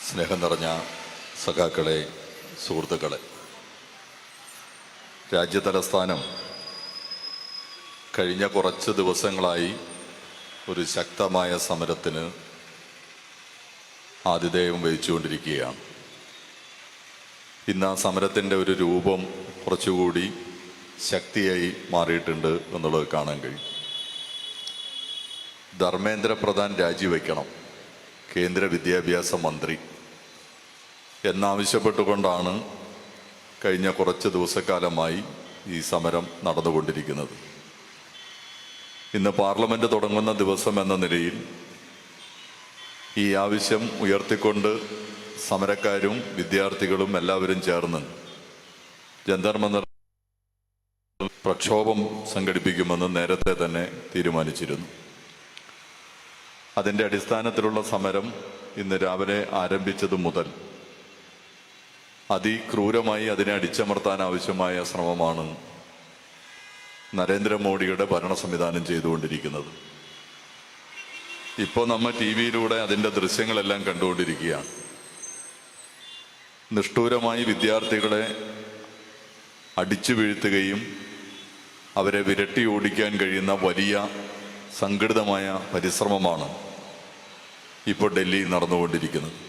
സ്നേഹം നിറഞ്ഞ സഖാക്കളെ, സുഹൃത്തുക്കളെ, രാജ്യതലസ്ഥാനം കഴിഞ്ഞ കുറച്ച് ദിവസങ്ങളായി ഒരു ശക്തമായ സമരത്തിന് ആതിഥേയം വഹിച്ചുകൊണ്ടിരിക്കുകയാണ്. ഇന്ന് ആ സമരത്തിൻ്റെ ഒരു രൂപം കുറച്ചുകൂടി ശക്തിയായി മാറിയിട്ടുണ്ട് എന്നുള്ളത് കാണാൻ കഴിയും. ധർമ്മേന്ദ്ര പ്രധാൻ രാജിവെക്കണം, കേന്ദ്ര വിദ്യാഭ്യാസ മന്ത്രി എന്നാവശ്യപ്പെട്ടുകൊണ്ടാണ് കഴിഞ്ഞ കുറച്ച് ദിവസക്കാലമായി ഈ സമരം നടന്നുകൊണ്ടിരിക്കുന്നത്. ഇന്ന് പാർലമെൻറ്റ് തുടങ്ങുന്ന ദിവസം എന്ന നിലയിൽ ഈ ആവശ്യം ഉയർത്തിക്കൊണ്ട് സമരക്കാരും വിദ്യാർത്ഥികളും എല്ലാവരും ചേർന്ന് ജന്തർ മന്ദർ പ്രക്ഷോഭം സംഘടിപ്പിക്കുമെന്ന് നേരത്തെ തന്നെ തീരുമാനിച്ചിരുന്നു. അതിൻ്റെ അടിസ്ഥാനത്തിലുള്ള സമരം ഇന്ന് രാവിലെ ആരംഭിച്ചതു മുതൽ അതിക്രൂരമായി അതിനെ അടിച്ചമർത്താൻ ആവശ്യമായ ശ്രമമാണ് നരേന്ദ്രമോദിയുടെ ഭരണ സംവിധാനം ചെയ്തുകൊണ്ടിരിക്കുന്നത്. ഇപ്പോൾ നമ്മൾ TV-യിലൂടെ അതിൻ്റെ ദൃശ്യങ്ങളെല്ലാം കണ്ടുകൊണ്ടിരിക്കുകയാണ്. നിഷ്ഠൂരമായി വിദ്യാർത്ഥികളെ അടിച്ചു വീഴ്ത്തുകയും അവരെ വിരട്ടി ഓടിക്കാൻ കഴിയുന്ന വലിയ സംഘടിതമായ പരിശ്രമമാണ് ഇപ്പോൾ ഡൽഹിയിൽ നടന്നുകൊണ്ടിരിക്കുന്നത്.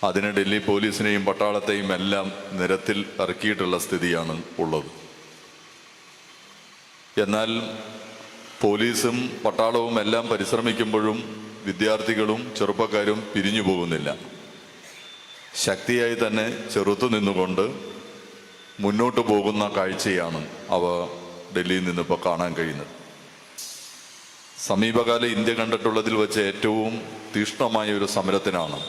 അതിന് ഡൽഹി പോലീസിനെയും പട്ടാളത്തെയും എല്ലാം നിരത്തിൽ ഇറക്കിയിട്ടുള്ള സ്ഥിതിയാണ് ഉള്ളത്. എന്നാൽ പോലീസും പട്ടാളവും എല്ലാം പരിശ്രമിക്കുമ്പോഴും വിദ്യാർത്ഥികളും ചെറുപ്പക്കാരും പിരിഞ്ഞു പോകുന്നില്ല. ശക്തിയായി തന്നെ ചെറുത്തു നിന്നുകൊണ്ട് മുന്നോട്ട് പോകുന്ന കാഴ്ചയാണ് അവ ഡൽഹിയിൽ നിന്നിപ്പോൾ കാണാൻ കഴിയുന്നത്. സമീപകാല ഇന്ത്യ കണ്ടിട്ടുള്ളതിൽ വെച്ച് ഏറ്റവും തീക്ഷ്ണമായ ഒരു സമരത്തിനാണ്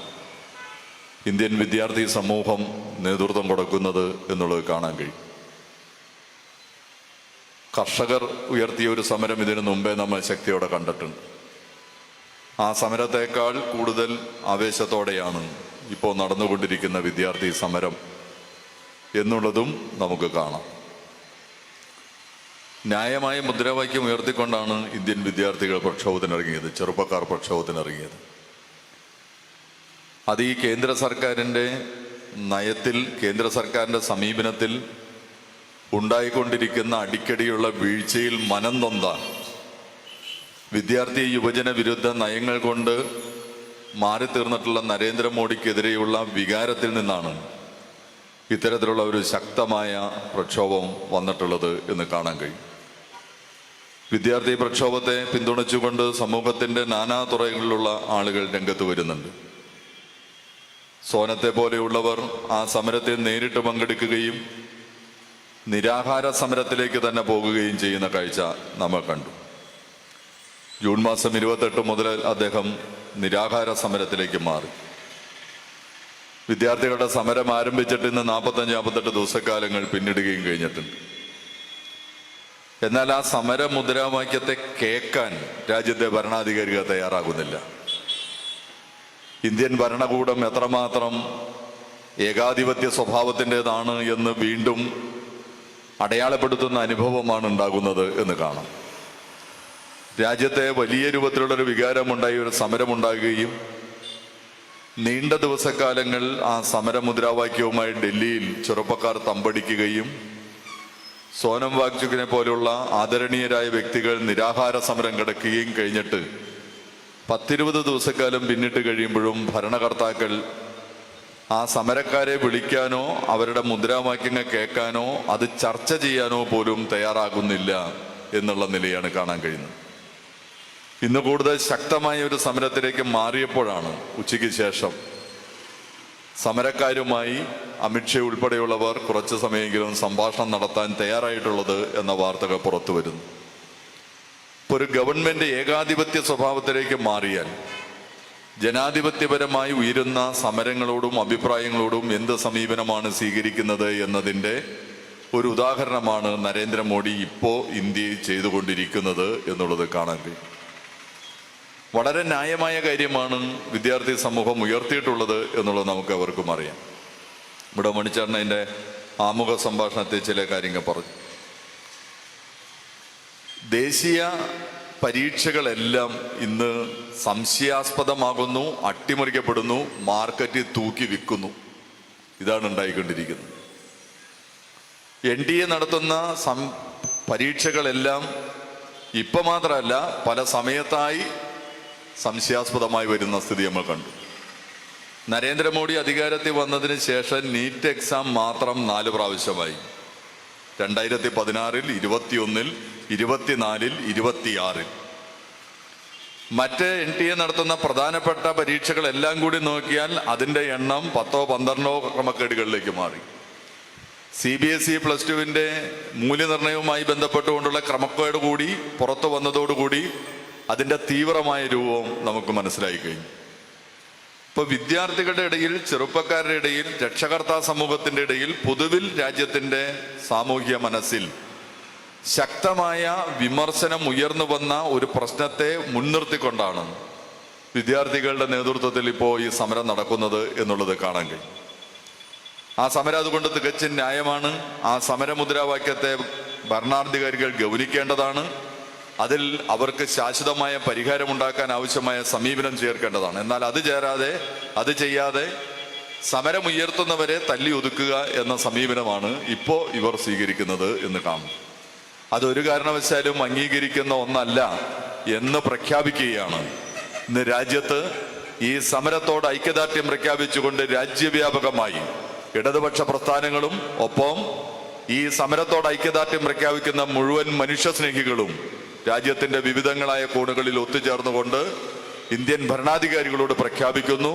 ഇന്ത്യൻ വിദ്യാർത്ഥി സമൂഹം നേതൃത്വം കൊടുക്കുന്നത് എന്നുള്ളത് കാണാൻ കഴിയും. കർഷകർ ഉയർത്തിയ ഒരു സമരം ഇതിനു മുമ്പേ നമ്മൾ ശക്തിയോടെ കണ്ടിട്ടുണ്ട്. ആ സമരത്തേക്കാൾ കൂടുതൽ ആവേശത്തോടെയാണ് ഇപ്പോൾ നടന്നുകൊണ്ടിരിക്കുന്ന വിദ്യാർത്ഥി സമരം എന്നുള്ളതും നമുക്ക് കാണാം. ന്യായമായ മുദ്രാവാക്യം ഉയർത്തിക്കൊണ്ടാണ് ഇന്ത്യൻ വിദ്യാർത്ഥികൾ പ്രക്ഷോഭത്തിനിറങ്ങിയത്, ചെറുപ്പക്കാർ പ്രക്ഷോഭത്തിനിറങ്ങിയത്. അത് ഈ കേന്ദ്ര സർക്കാരിൻ്റെ നയത്തിൽ, കേന്ദ്ര സർക്കാരിൻ്റെ സമീപനത്തിൽ ഉണ്ടായിക്കൊണ്ടിരിക്കുന്ന അടിക്കടിയുള്ള വീഴ്ചയിൽ മനം നൊന്ത വിദ്യാർത്ഥി യുവജന വിരുദ്ധ നയങ്ങൾ കൊണ്ട് മാറിത്തീർന്നിട്ടുള്ള നരേന്ദ്രമോദിക്കെതിരെയുള്ള വികാരത്തിൽ നിന്നാണ് ഇത്തരത്തിലുള്ള ഒരു ശക്തമായ പ്രക്ഷോഭം വന്നിട്ടുള്ളത് എന്ന് കാണാൻ കഴിയും. വിദ്യാർത്ഥി പ്രക്ഷോഭത്തെ പിന്തുണച്ചുകൊണ്ട് സമൂഹത്തിൻ്റെ നാനാ തുറകളിലുള്ള ആളുകൾ രംഗത്ത് വരുന്നുണ്ട്. സോനത്തെ പോലെയുള്ളവർ ആ സമരത്തിൽ നേരിട്ട് പങ്കെടുക്കുകയും നിരാഹാര സമരത്തിലേക്ക് തന്നെ പോകുകയും ചെയ്യുന്ന കാഴ്ച നമ്മൾ കണ്ടു. ജൂൺ മാസം 28 മുതൽ അദ്ദേഹം നിരാഹാര സമരത്തിലേക്ക് മാറി. വിദ്യാർത്ഥികളുടെ സമരം ആരംഭിച്ചിട്ട് ഇന്ന് 45-58 ദിവസക്കാലങ്ങൾ പിന്നിടുകയും കഴിഞ്ഞിട്ടുണ്ട്. എന്നാൽ ആ സമര മുദ്രാവാക്യത്തെ കേൾക്കാൻ രാജ്യത്തെ ഭരണാധികാരികൾ തയ്യാറാകുന്നില്ല. ഇന്ത്യൻ ഭരണകൂടം എത്രമാത്രം ഏകാധിപത്യ സ്വഭാവത്തിൻ്റെതാണ് എന്ന് വീണ്ടും അടയാളപ്പെടുത്തുന്ന അനുഭവമാണ് ഉണ്ടാകുന്നത് എന്ന് കാണാം. രാജ്യത്തെ വലിയ രൂപത്തിലുള്ളൊരു വികാരമുണ്ടായി, ഒരു സമരമുണ്ടാകുകയും നീണ്ട ദിവസക്കാലങ്ങൾ ആ സമരമുദ്രാവാക്യവുമായി ഡൽഹിയിൽ ചെറുപ്പക്കാർ തമ്പടിക്കുകയും സോനം വാങ്ചുക്കിനെ പോലുള്ള ആദരണീയരായ വ്യക്തികൾ നിരാഹാര സമരം കിടക്കുകയും കഴിഞ്ഞിട്ട് 10-20 ദിവസക്കാലം പിന്നിട്ട് കഴിയുമ്പോഴും ഭരണകർത്താക്കൾ ആ സമരക്കാരെ വിളിക്കാനോ അവരുടെ മുദ്രാവാക്യങ്ങൾ കേൾക്കാനോ അത് ചർച്ച ചെയ്യാനോ പോലും തയ്യാറാകുന്നില്ല എന്നുള്ള നിലയാണ് കാണാൻ കഴിയുന്നത്. ഇന്ന് കൂടുതൽ ശക്തമായ ഒരു സമരത്തിലേക്ക് മാറിയപ്പോഴാണ് ഉച്ചയ്ക്ക് ശേഷം സമരക്കാരുമായി അമിത്ഷാ ഉൾപ്പെടെയുള്ളവർ കുറച്ച് സമയമെങ്കിലും സംഭാഷണം നടത്താൻ തയ്യാറായിട്ടുള്ളത് എന്ന വാർത്തകൾ പുറത്തു വരുന്നു. ഇപ്പോൾ ഒരു ഗവൺമെന്റ് ഏകാധിപത്യ സ്വഭാവത്തിലേക്ക് മാറിയാൽ ജനാധിപത്യപരമായി ഉയരുന്ന സമരങ്ങളോടും അഭിപ്രായങ്ങളോടും എന്ത് സമീപനമാണ് സ്വീകരിക്കുന്നത് എന്നതിൻ്റെ ഒരു ഉദാഹരണമാണ് നരേന്ദ്രമോദി ഇപ്പോൾ ഇന്ത്യയിൽ ചെയ്തുകൊണ്ടിരിക്കുന്നത് എന്നുള്ളത് കാണാൻ കഴിയും. വളരെ ന്യായമായ കാര്യമാണ് വിദ്യാർത്ഥി സമൂഹം ഉയർത്തിയിട്ടുള്ളത് എന്നുള്ളത് നമുക്ക് അവർക്കും അറിയാം. ഇവിടെ മണിച്ചേട്ടൻ അതിൻ്റെ ആമുഖ സംഭാഷണത്തിൽ ചില കാര്യങ്ങൾ പറഞ്ഞു. ദേശീയ പരീക്ഷകളെല്ലാം ഇന്ന് സംശയാസ്പദമാകുന്നു, അട്ടിമറിക്കപ്പെടുന്നു, മാർക്കറ്റിൽ തൂക്കി വിൽക്കുന്നു. ഇതാണ് ഉണ്ടായിക്കൊണ്ടിരിക്കുന്നത്. NDA നടത്തുന്ന പരീക്ഷകളെല്ലാം ഇപ്പം മാത്രമല്ല, പല സമയത്തായി സംശയാസ്പദമായി വരുന്ന സ്ഥിതി നമ്മൾ കണ്ടു. നരേന്ദ്രമോദി അധികാരത്തിൽ വന്നതിന് ശേഷം നീറ്റ് എക്സാം മാത്രം 4 പ്രാവശ്യമായി. 2016, 21, 24, 26. മറ്റ് NTA നടത്തുന്ന പ്രധാനപ്പെട്ട പരീക്ഷകളെല്ലാം കൂടി നോക്കിയാൽ അതിൻ്റെ എണ്ണം 10-12 ക്രമക്കേടുകളിലേക്ക് മാറി. CBSE +2 മൂല്യനിർണ്ണയവുമായി ബന്ധപ്പെട്ടുകൊണ്ടുള്ള ക്രമക്കേട് കൂടി പുറത്തു വന്നതോടുകൂടി അതിൻ്റെ തീവ്രമായ രൂപം നമുക്ക് മനസ്സിലായി കഴിഞ്ഞു. ഇപ്പോൾ വിദ്യാർത്ഥികളുടെ ഇടയിൽ, ചെറുപ്പക്കാരുടെ ഇടയിൽ, രക്ഷകർത്താ സമൂഹത്തിൻ്റെ ഇടയിൽ, പൊതുവിൽ രാജ്യത്തിൻ്റെ സാമൂഹ്യ മനസ്സിൽ ശക്തമായ വിമർശനം ഉയർന്നു വന്ന ഒരു പ്രശ്നത്തെ മുൻനിർത്തിക്കൊണ്ടാണ് വിദ്യാർത്ഥികളുടെ നേതൃത്വത്തിൽ ഇപ്പോൾ ഈ സമരം നടക്കുന്നത് എന്നുള്ളത് കാണാൻ കഴിയും. ആ സമരം അതുകൊണ്ട് തികച്ചും ന്യായമാണ്. ആ സമരമുദ്രാവാക്യത്തെ ഭരണാധികാരികൾ ഗൗനിക്കേണ്ടതാണ്. അതിൽ അവർക്ക് ശാശ്വതമായ പരിഹാരമുണ്ടാക്കാൻ ആവശ്യമായ സമീപനം ചേർക്കേണ്ടതാണ്. എന്നാൽ അത് ചെയ്യാതെ സമരമുയർത്തുന്നവരെ തല്ലി ഒതുക്കുക എന്ന സമീപനമാണ് ഇപ്പോൾ ഇവർ സ്വീകരിക്കുന്നത് എന്ന് കാണും. അതൊരു കാരണവശാലും അംഗീകരിക്കുന്ന ഒന്നല്ല എന്ന് പ്രഖ്യാപിക്കുകയാണ്. ഇന്ന് രാജ്യത്ത് ഈ സമരത്തോട് ഐക്യദാർഢ്യം പ്രഖ്യാപിച്ചുകൊണ്ട് രാജ്യവ്യാപകമായി ഇടതുപക്ഷ പ്രസ്ഥാനങ്ങളും ഒപ്പം ഈ സമരത്തോട് ഐക്യദാർഢ്യം പ്രഖ്യാപിക്കുന്ന മുഴുവൻ മനുഷ്യസ്നേഹികളും രാജ്യത്തിൻ്റെ വിവിധങ്ങളായ കോണുകളിൽ ഒത്തുചേർന്നുകൊണ്ട് ഇന്ത്യൻ ഭരണാധികാരികളോട് പ്രഖ്യാപിക്കുന്നു,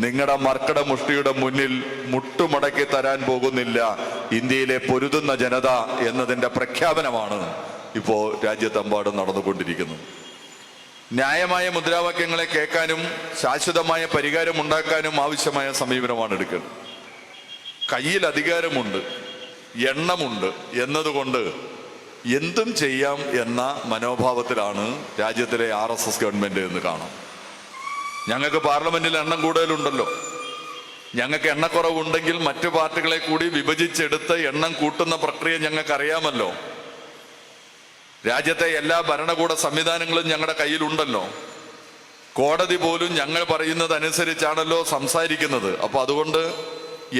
നിങ്ങളുടെ മർക്കട മുഷ്ടിയുടെ മുന്നിൽ മുട്ടുമടക്കി തരാൻ പോകുന്നില്ല ഇന്ത്യയിലെ പൊരുതുന്ന ജനത എന്നതിൻ്റെ പ്രഖ്യാപനമാണ് ഇപ്പോൾ രാജ്യത്തെമ്പാടും നടന്നുകൊണ്ടിരിക്കുന്നത്. ന്യായമായ മുദ്രാവാക്യങ്ങളെ കേൾക്കാനും ശാശ്വതമായ പരിഹാരം ഉണ്ടാക്കാനും ആവശ്യമായ സമീപനമാണ് എടുക്കുന്നത്. കയ്യിൽ അധികാരമുണ്ട്, എണ്ണമുണ്ട് എന്നതുകൊണ്ട് എന്തും ചെയ്യാം എന്ന മനോഭാവത്തിലാണ് രാജ്യത്തിലെ RSS ഗവൺമെന്റ് എന്ന് കാണാം. ഞങ്ങൾക്ക് പാർലമെന്റിൽ എണ്ണം കൂടുതലുണ്ടല്ലോ, ഞങ്ങൾക്ക് എണ്ണക്കുറവുണ്ടെങ്കിൽ മറ്റു പാർട്ടികളെ കൂടി വിഭജിച്ചെടുത്ത് എണ്ണം കൂട്ടുന്ന പ്രക്രിയ ഞങ്ങൾക്കറിയാമല്ലോ. രാജ്യത്തെ എല്ലാ ഭരണകൂട സംവിധാനങ്ങളും ഞങ്ങളുടെ കയ്യിലുണ്ടല്ലോ. കോടതി പോലും ഞങ്ങൾ പറയുന്നതനുസരിച്ചാണല്ലോ സംസാരിക്കുന്നത്. അപ്പൊ അതുകൊണ്ട്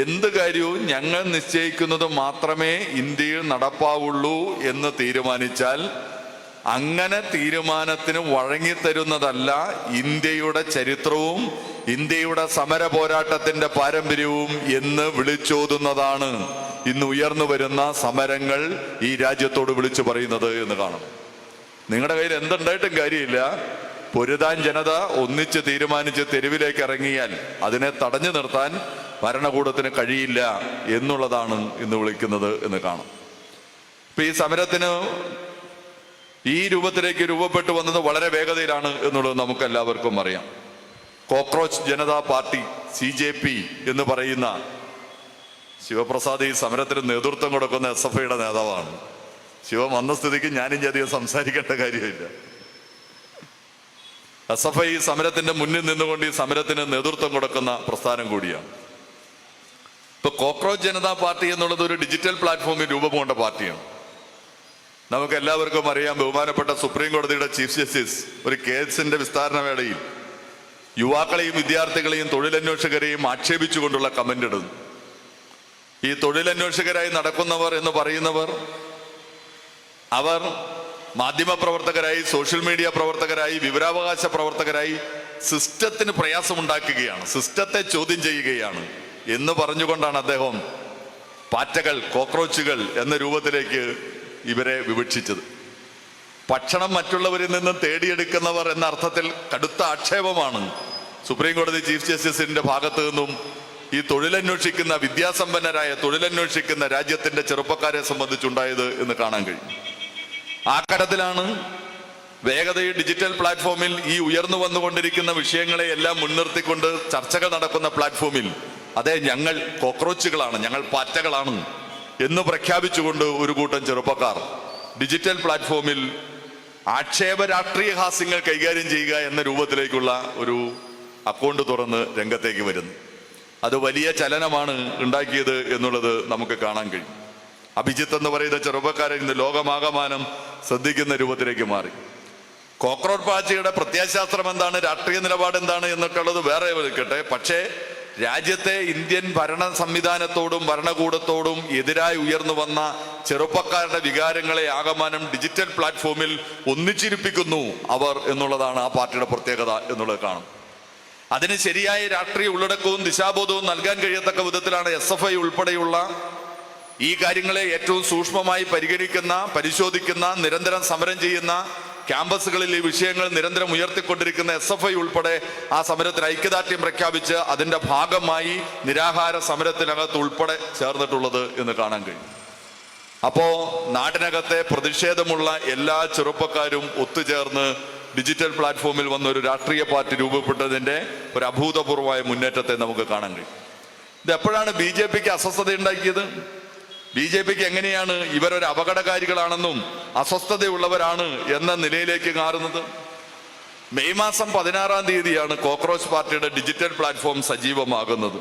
എന്ത് കാര്യവും ഞങ്ങൾ നിശ്ചയിക്കുന്നത് മാത്രമേ ഇന്ത്യയിൽ നടപ്പാവുള്ളൂ എന്ന് തീരുമാനിച്ചാൽ അങ്ങനെ തീരുമാനത്തിന് വഴങ്ങിത്തരുന്നതല്ല ഇന്ത്യയുടെ ചരിത്രവും ഇന്ത്യയുടെ സമര പോരാട്ടത്തിന്റെ പാരമ്പര്യവും എന്ന് വിളിച്ചോതുന്നതാണ് ഇന്ന് ഉയർന്നു വരുന്ന സമരങ്ങൾ ഈ രാജ്യത്തോട് വിളിച്ചു പറയുന്നത് എന്ന് കാണണം. നിങ്ങളുടെ കയ്യിൽ എന്തുണ്ടായിട്ടും കാര്യമില്ല, പൊരുതാൻ ജനത ഒന്നിച്ച് തീരുമാനിച്ച് തെരുവിലേക്ക് ഇറങ്ങിയാൽ അതിനെ തടഞ്ഞു നിർത്താൻ ഭരണകൂടത്തിന് കഴിയില്ല എന്നുള്ളതാണ് ഇന്ന് വിളിക്കുന്നത് എന്ന് കാണാം. ഇപ്പൊ ഈ സമരത്തിന് ഈ രൂപത്തിലേക്ക് രൂപപ്പെട്ടു വന്നത് വളരെ വേഗതയിലാണ് എന്നുള്ളത് നമുക്ക് എല്ലാവർക്കും അറിയാം. കോക്രോച്ച് ജനതാ പാർട്ടി CJP എന്ന് പറയുന്ന ശിവപ്രസാദ് ഈ സമരത്തിന് നേതൃത്വം കൊടുക്കുന്ന SFIയുടെ നേതാവാണ്. ശിവം വന്ന സ്ഥിതിക്ക് ഞാനിനി അധികം സംസാരിക്കേണ്ട കാര്യമില്ല. SFI ഈ സമരത്തിന്റെ മുന്നിൽ നിന്നുകൊണ്ട് ഈ സമരത്തിന് നേതൃത്വം കൊടുക്കുന്ന പ്രസ്ഥാനം കൂടിയാണ്. ഇപ്പൊ കോക്രോച്ച് ജനതാ പാർട്ടി എന്നുള്ളത് ഒരു ഡിജിറ്റൽ പ്ലാറ്റ്ഫോമിൽ രൂപം കൊണ്ട പാർട്ടിയാണ്. നമുക്ക് എല്ലാവർക്കും അറിയാം, ബഹുമാനപ്പെട്ട സുപ്രീം കോടതിയുടെ ചീഫ് ജസ്റ്റിസ് ഒരു കേസിന്റെ വിസ്താരണ വേളയിൽ യുവാക്കളെയും വിദ്യാർത്ഥികളെയും തൊഴിലന്വേഷകരെയും ആക്ഷേപിച്ചുകൊണ്ടുള്ള കമന്റ് ഇടുന്നു. ഈ തൊഴിലന്വേഷകരായി നടക്കുന്നവർ എന്ന് പറയുന്നവർ അവർ മാധ്യമപ്രവർത്തകരായി, സോഷ്യൽ മീഡിയ പ്രവർത്തകരായി, വിവരാവകാശ പ്രവർത്തകരായി സിസ്റ്റത്തിന് പ്രയാസമുണ്ടാക്കുകയാണ്, സിസ്റ്റത്തെ ചോദ്യം ചെയ്യുകയാണ് എന്ന് പറഞ്ഞുകൊണ്ടാണ് അദ്ദേഹം പാറ്റകൾ, കോക്രോച്ചുകൾ എന്ന രൂപത്തിലേക്ക് ഇവരെ വിവക്ഷിച്ചത്. ഭക്ഷണം മറ്റുള്ളവരിൽ നിന്ന് തേടിയെടുക്കുന്നവർ എന്ന അർത്ഥത്തിൽ കടുത്ത ആക്ഷേപമാണ് സുപ്രീം കോടതി ചീഫ് ജസ്റ്റിസിന്റെ ഭാഗത്തു നിന്നും ഈ തൊഴിലന്വേഷിക്കുന്ന, വിദ്യാസമ്പന്നരായ തൊഴിലന്വേഷിക്കുന്ന രാജ്യത്തിന്റെ ചെറുപ്പക്കാരെ സംബന്ധിച്ചുണ്ടായത് എന്ന് കാണാൻ കഴിയും. ആ കടത്തിലാണ് വേഗതയിൽ ഡിജിറ്റൽ പ്ലാറ്റ്ഫോമിൽ ഈ ഉയർന്നു വന്നുകൊണ്ടിരിക്കുന്ന വിഷയങ്ങളെ എല്ലാം മുൻനിർത്തിക്കൊണ്ട് ചർച്ചകൾ നടക്കുന്ന പ്ലാറ്റ്ഫോമിൽ അതെ ഞങ്ങൾ കോക്രോച്ചുകളാണ്, ഞങ്ങൾ പാറ്റകളാണ് എന്ന് പ്രഖ്യാപിച്ചുകൊണ്ട് ഒരു കൂട്ടം ചെറുപ്പക്കാർ ഡിജിറ്റൽ പ്ലാറ്റ്ഫോമിൽ ആക്ഷേപ രാഷ്ട്രീയ ഹാസ്യങ്ങൾ കൈകാര്യം ചെയ്യുക എന്ന രൂപത്തിലേക്കുള്ള ഒരു അക്കൗണ്ട് തുറന്ന് രംഗത്തേക്ക് വരുന്നു. അത് വലിയ ചലനമാണ് ഉണ്ടാക്കിയത് എന്നുള്ളത് നമുക്ക് കാണാൻ കഴിയും. അഭിജിത്ത് എന്ന് പറയുന്ന ചെറുപ്പക്കാരൻ ഇന്ന് ലോകമാകമാനം ശ്രദ്ധിക്കുന്ന രൂപത്തിലേക്ക് മാറി. കോക്രോച്ച് പാർട്ടിയുടെ പ്രത്യയശാസ്ത്രം എന്താണ്, രാഷ്ട്രീയ നിലപാട് എന്താണ് എന്നൊക്കെ ഉള്ളത് വേറെ നിൽക്കട്ടെ. പക്ഷേ രാജ്യത്തെ ഇന്ത്യൻ ഭരണ സംവിധാനത്തോടും ഭരണകൂടത്തോടും എതിരായി ഉയർന്നു വന്ന ചെറുപ്പക്കാരുടെ വികാരങ്ങളെ ആകമാനം ഡിജിറ്റൽ പ്ലാറ്റ്ഫോമിൽ ഒന്നിച്ചിരിപ്പിക്കുന്നു അവർ എന്നുള്ളതാണ് ആ പാർട്ടിയുടെ പ്രത്യേകത എന്നുള്ളത് കാണും. അതിന് ശരിയായ രാഷ്ട്രീയ ഉള്ളടക്കവും ദിശാബോധവും നൽകാൻ കഴിയത്തക്ക വിധത്തിലാണ് SFI ഉൾപ്പെടെയുള്ള ഈ കാര്യങ്ങളെ ഏറ്റവും സൂക്ഷ്മമായി പരിഗണിക്കുന്ന, പരിശോധിക്കുന്ന, നിരന്തരം സമരം ചെയ്യുന്ന, ക്യാമ്പസുകളിൽ ഈ വിഷയങ്ങൾ നിരന്തരം ഉയർത്തിക്കൊണ്ടിരിക്കുന്ന SFI ഉൾപ്പെടെ ആ സമരത്തിൽ ഐക്യദാർഢ്യം പ്രഖ്യാപിച്ച് അതിന്റെ ഭാഗമായി നിരാഹാര സമരത്തിനകത്ത് ഉൾപ്പെടെ ചേർന്നിട്ടുള്ളത് എന്ന് കാണാൻ കഴിയും. അപ്പോ നാട്ടിനകത്തെ പ്രതിഷേധമുള്ള എല്ലാ ചെറുപ്പക്കാരും ഒത്തുചേർന്ന് ഡിജിറ്റൽ പ്ലാറ്റ്ഫോമിൽ വന്ന ഒരു രാഷ്ട്രീയ പാർട്ടി രൂപപ്പെട്ടതിന്റെ ഒരു അഭൂതപൂർവമായ മുന്നേറ്റത്തെ നമുക്ക് കാണാൻ കഴിയും. ഇത് എപ്പോഴാണ് BJPക്ക് അസ്വസ്ഥത ഉണ്ടാക്കിയത്? BJPക്ക് എങ്ങനെയാണ് ഇവരൊരു അപകടകാരികളാണെന്നും അസ്വസ്ഥതയുള്ളവരാണ് എന്ന നിലയിലേക്ക് മാറുന്നത്? മെയ് മാസം 16-ാം തീയതിയാണ് കോക്രോച്ച് പാർട്ടിയുടെ ഡിജിറ്റൽ പ്ലാറ്റ്ഫോം സജീവമാകുന്നത്.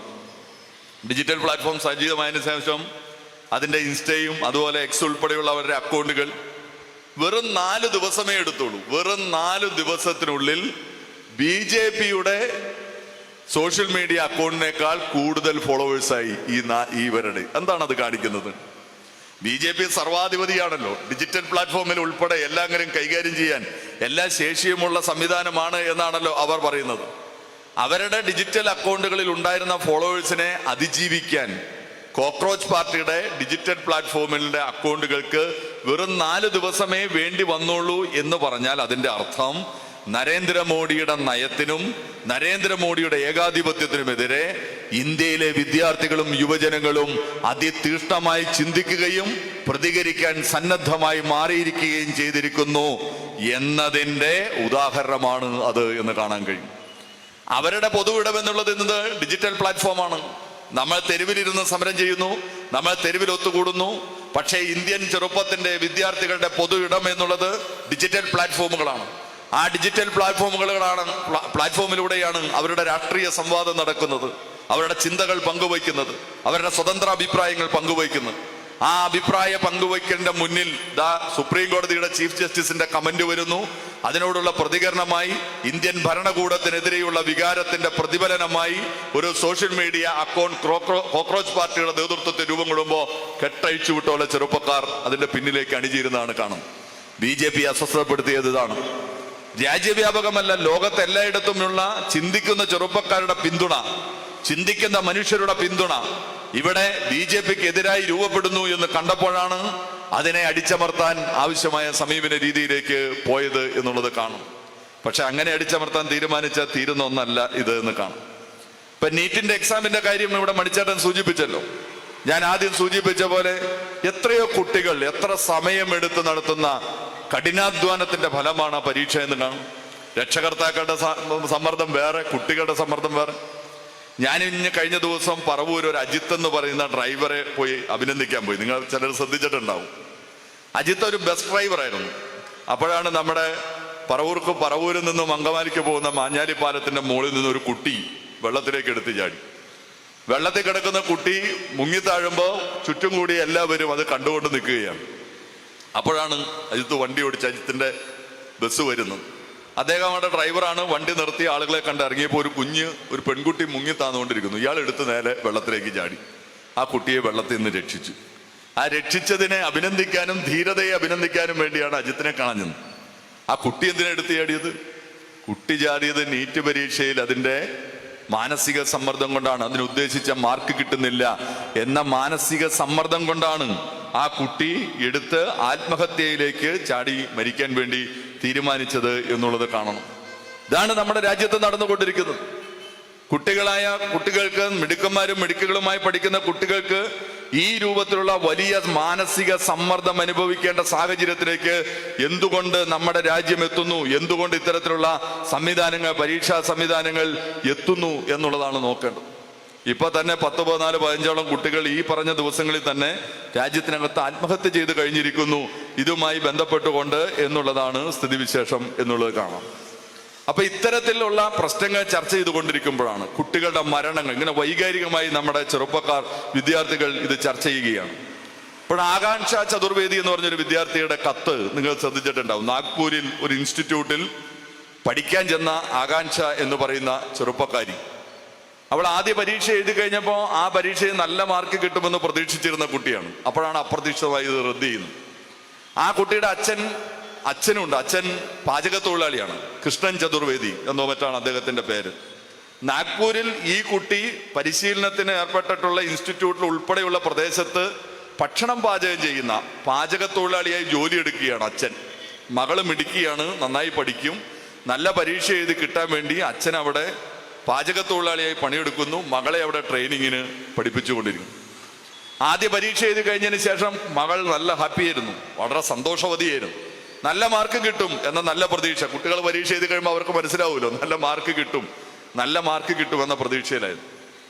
ഡിജിറ്റൽ പ്ലാറ്റ്ഫോം സജീവമായതിനു ശേഷം അതിന്റെ ഇൻസ്റ്റയും അതുപോലെ X ഉൾപ്പെടെയുള്ള അവരുടെ അക്കൗണ്ടുകൾ വെറും 4 ദിവസമേ എടുത്തുള്ളൂ. വെറും 4 ദിവസത്തിനുള്ളിൽ BJPയുടെ സോഷ്യൽ മീഡിയ അക്കൗണ്ടിനേക്കാൾ കൂടുതൽ ഫോളോവേഴ്സായി ഇവരുടെ. എന്താണ് അത് കാണിക്കുന്നത്? BJP സർവാധിപതിയാണല്ലോ. ഡിജിറ്റൽ പ്ലാറ്റ്ഫോമിൽ ഉൾപ്പെടെ എല്ലാവരും കൈകാര്യം ചെയ്യാൻ എല്ലാ ശേഷിയുമുള്ള സംവിധാനമാണ് എന്നാണല്ലോ അവർ പറയുന്നത്. അവരുടെ ഡിജിറ്റൽ അക്കൗണ്ടുകളിൽ ഉണ്ടായിരുന്ന ഫോളോവേഴ്സിനെ അതിജീവിക്കാൻ കോക്രോച്ച് പാർട്ടിയുടെ ഡിജിറ്റൽ പ്ലാറ്റ്ഫോമിന്റെ അക്കൗണ്ടുകൾക്ക് വെറും 4 ദിവസമേ വേണ്ടി വന്നുള്ളൂ എന്ന് പറഞ്ഞാൽ അതിന്റെ അർത്ഥം നരേന്ദ്രമോദിയുടെ നയത്തിനും നരേന്ദ്രമോദിയുടെ ഏകാധിപത്യത്തിനുമെതിരെ ഇന്ത്യയിലെ വിദ്യാർത്ഥികളും യുവജനങ്ങളും അതിതീക്ഷ്ണമായി ചിന്തിക്കുകയും പ്രതികരിക്കാൻ സന്നദ്ധമായി മാറിയിരിക്കുകയും ചെയ്തിരിക്കുന്നു എന്നതിൻ്റെ ഉദാഹരണമാണ് അത് എന്ന് കാണാൻ കഴിയും. അവരുടെ പൊതുവിടം എന്നുള്ളത് ഇന്നത് ഡിജിറ്റൽ പ്ലാറ്റ്ഫോമാണ്. നമ്മൾ തെരുവിലിരുന്ന് സമരം ചെയ്യുന്നു, നമ്മൾ തെരുവിൽ ഒത്തുകൂടുന്നു. പക്ഷേ ഇന്ത്യൻ ചെറുപ്പത്തിന്റെ വിദ്യാർത്ഥികളുടെ പൊതു ഇടം എന്നുള്ളത് ഡിജിറ്റൽ പ്ലാറ്റ്ഫോമുകളാണ്. ആ ഡിജിറ്റൽ പ്ലാറ്റ്ഫോമിലൂടെയാണ് അവരുടെ രാഷ്ട്രീയ സംവാദം നടക്കുന്നത്, അവരുടെ ചിന്തകൾ പങ്കുവയ്ക്കുന്നത്, അവരുടെ സ്വതന്ത്ര അഭിപ്രായങ്ങൾ പങ്കുവയ്ക്കുന്നത്. ആ അഭിപ്രായ പങ്കുവയ്ക്കലിന്റെ മുന്നിൽ സുപ്രീം കോടതിയുടെ ചീഫ് ജസ്റ്റിസിന്റെ കമന്റ് വരുന്നു. അതിനോടുള്ള പ്രതികരണമായി ഇന്ത്യൻ ഭരണകൂടത്തിനെതിരെയുള്ള വികാരത്തിന്റെ പ്രതിഫലനമായി ഒരു സോഷ്യൽ മീഡിയ അക്കൗണ്ട് കോക്രോച്ച് പാർട്ടിയുടെ നേതൃത്വത്തിൽ രൂപം കൊള്ളുമ്പോൾ കെട്ടഴിച്ചു വിട്ടോലെ ചെറുപ്പക്കാർ അതിന്റെ പിന്നിലേക്ക് അണിചേരുന്നതാണ് കാണും. BJP അസ്വസ്ഥപ്പെടുത്തിയത് ഇതാണ്. രാജ്യവ്യാപകമല്ല, ലോകത്ത് എല്ലായിടത്തുമുള്ള ചിന്തിക്കുന്ന ചെറുപ്പക്കാരുടെ പിന്തുണ, ചിന്തിക്കുന്ന മനുഷ്യരുടെ പിന്തുണ ഇവിടെ BJPക്ക് എതിരായി രൂപപ്പെടുന്നു എന്ന് കണ്ടപ്പോഴാണ് അതിനെ അടിച്ചമർത്താൻ ആവശ്യമായ സമീപന രീതിയിലേക്ക് പോയത് എന്നുള്ളത് കാണും. പക്ഷെ അങ്ങനെ അടിച്ചമർത്താൻ തീരുമാനിച്ചാൽ തീരുന്ന ഒന്നല്ല ഇത് എന്ന് കാണും. ഇപ്പൊ നീറ്റിന്റെ എക്സാമിന്റെ കാര്യം ഇവിടെ മണിച്ചേട്ടൻ സൂചിപ്പിച്ചല്ലോ. ഞാൻ ആദ്യം സൂചിപ്പിച്ച പോലെ എത്രയോ കുട്ടികൾ എത്ര സമയമെടുത്ത് നടത്തുന്ന കഠിനാധ്വാനത്തിന്റെ ഫലമാണ് ആ പരീക്ഷ എന്ന് കാണും. രക്ഷകർത്താക്കളുടെ സമ്മർദ്ദം വേറെ, കുട്ടികളുടെ സമ്മർദ്ദം വേറെ. ഞാൻ ഇന്ന് കഴിഞ്ഞ ദിവസം പറവൂർ ഒരു അജിത്ത് എന്ന് പറയുന്ന ഡ്രൈവറെ പോയി അഭിനന്ദിക്കാൻ പോയി. നിങ്ങൾ ചിലർ ശ്രദ്ധിച്ചിട്ടുണ്ടാവും. അജിത്ത് ഒരു ബസ് ഡ്രൈവറായിരുന്നു. അപ്പോഴാണ് നമ്മുടെ പറവൂരിൽ നിന്നും അങ്കമാലിക്ക് പോകുന്ന മാഞ്ഞാലി പാലത്തിന്റെ മുകളിൽ നിന്ന് ഒരു കുട്ടി വെള്ളത്തിലേക്ക് എടുത്ത് ചാടി. വെള്ളത്തിൽ കിടക്കുന്ന കുട്ടി മുങ്ങിത്താഴുമ്പോൾ ചുറ്റും കൂടി എല്ലാവരും അത് കണ്ടുകൊണ്ട് നിൽക്കുകയാണ്. അപ്പോഴാണ് അജിത്ത് വണ്ടി ഓടിച്ച് അജിത്തിന്റെ ബസ് വരുന്നത്. അദ്ദേഹം അവിടെ ഡ്രൈവറാണ്. വണ്ടി നിർത്തി ആളുകളെ കണ്ട് ഇറങ്ങിയപ്പോൾ ഒരു പെൺകുട്ടി മുങ്ങിത്താന്നുകൊണ്ടിരിക്കുന്നു. ഇയാൾ എടുത്ത് നേരെ വെള്ളത്തിലേക്ക് ചാടി ആ കുട്ടിയെ വെള്ളത്തിൽ നിന്ന് രക്ഷിച്ചു. ആ രക്ഷിച്ചതിനെ അഭിനന്ദിക്കാനും ധീരതയെ അഭിനന്ദിക്കാനും വേണ്ടിയാണ് അജിത്തിനെ കാണുന്നത്. ആ കുട്ടി എന്തിനാ എടുത്ത് ചാടിയത്? കുട്ടി ചാടിയത് നീറ്റ് പരീക്ഷയിൽ അതിൻ്റെ മാനസിക സമ്മർദ്ദം കൊണ്ടാണ്. അതിനുദ്ദേശിച്ച മാർക്ക് കിട്ടുന്നില്ല എന്ന മാനസിക സമ്മർദ്ദം കൊണ്ടാണ് ആ കുട്ടി എടുത്ത് ആത്മഹത്യയിലേക്ക് ചാടി മരിക്കാൻ വേണ്ടി തീരുമാനിച്ചത് എന്നുള്ളത് കാണണം. ഇതാണ് നമ്മുടെ രാജ്യത്ത് നടന്നുകൊണ്ടിരിക്കുന്നത്. കുട്ടികൾക്ക് മിടുക്കന്മാരും മിടുക്കുകളുമായി പഠിക്കുന്ന കുട്ടികൾക്ക് ഈ രൂപത്തിലുള്ള വലിയ മാനസിക സമ്മർദ്ദം അനുഭവിക്കേണ്ട സാഹചര്യത്തിലേക്ക് എന്തുകൊണ്ട് നമ്മുടെ രാജ്യം എത്തുന്നു, എന്തുകൊണ്ട് ഇത്തരത്തിലുള്ള സംവിധാനങ്ങൾ, പരീക്ഷാ സംവിധാനങ്ങൾ എത്തുന്നു എന്നുള്ളതാണ് നോക്കേണ്ടത്. ഇപ്പൊ തന്നെ 10-14-15 കുട്ടികൾ ഈ പറഞ്ഞ ദിവസങ്ങളിൽ തന്നെ രാജ്യത്തിനകത്ത് ആത്മഹത്യ ചെയ്ത് കഴിഞ്ഞിരിക്കുന്നു ഇതുമായി ബന്ധപ്പെട്ടുകൊണ്ട് എന്നുള്ളതാണ് സ്ഥിതിവിശേഷം എന്നുള്ളത് കാണാം. അപ്പൊ ഇത്തരത്തിലുള്ള പ്രശ്നങ്ങൾ ചർച്ച ചെയ്തുകൊണ്ടിരിക്കുമ്പോഴാണ് കുട്ടികളുടെ മരണങ്ങൾ ഇങ്ങനെ വൈകാരികമായി നമ്മുടെ ചെറുപ്പക്കാർ, വിദ്യാർത്ഥികൾ ഇത് ചർച്ച ചെയ്യുകയാണ്. ഇപ്പോൾ ആകാംക്ഷ ചതുർവേദി എന്ന് പറഞ്ഞൊരു വിദ്യാർത്ഥിയുടെ കത്ത് നിങ്ങൾ ശ്രദ്ധിച്ചിട്ടുണ്ടാവും. നാഗ്പൂരിൽ ഒരു ഇൻസ്റ്റിറ്റ്യൂട്ടിൽ പഠിക്കാൻ ചെന്ന ആകാംക്ഷ എന്ന് പറയുന്ന ചെറുപ്പക്കാരി, അവൾ ആദ്യ പരീക്ഷ എഴുതി കഴിഞ്ഞപ്പോൾ ആ പരീക്ഷയിൽ നല്ല മാർക്ക് കിട്ടുമെന്ന് പ്രതീക്ഷിച്ചിരുന്ന കുട്ടിയാണ്. അപ്പോഴാണ് അപ്രതീക്ഷിതമായി ഇത് റദ്ദ് ചെയ്യുന്നത്. ആ കുട്ടിയുടെ അച്ഛനുണ്ട്. അച്ഛൻ പാചക തൊഴിലാളിയാണ്. കൃഷ്ണൻ ചതുർവേദി എന്നോ മറ്റാണ് അദ്ദേഹത്തിന്റെ പേര്. നാഗ്പൂരിൽ ഈ കുട്ടി പരിശീലനത്തിന് ഏർപ്പെട്ടിട്ടുള്ള ഇൻസ്റ്റിറ്റ്യൂട്ടിൽ ഉൾപ്പെടെയുള്ള പ്രദേശത്ത് ഭക്ഷണം പാചകം ചെയ്യുന്ന പാചക തൊഴിലാളിയായി ജോലി എടുക്കുകയാണ് അച്ഛൻ. മകള് മിടുക്കിയാണ്, നന്നായി പഠിക്കും. നല്ല പരീക്ഷ എഴുതി കിട്ടാൻ വേണ്ടി അച്ഛൻ അവിടെ പാചക തൊഴിലാളിയായി പണിയെടുക്കുന്നു. മകളെ അവിടെ ട്രെയിനിങ്ങിന് പഠിപ്പിച്ചുകൊണ്ടിരിക്കുന്നു. ആദ്യ പരീക്ഷ എഴുതി കഴിഞ്ഞതിന് ശേഷം മകൾ നല്ല ഹാപ്പിയായിരുന്നു, വളരെ സന്തോഷവതിയായിരുന്നു. നല്ല മാർക്ക് കിട്ടും എന്ന നല്ല പ്രതീക്ഷ. കുട്ടികൾ പരീക്ഷ എഴുതി കഴിയുമ്പോൾ അവർക്ക് മനസ്സിലാവുമല്ലോ നല്ല മാർക്ക് കിട്ടും എന്ന പ്രതീക്ഷയിലായിരുന്നു.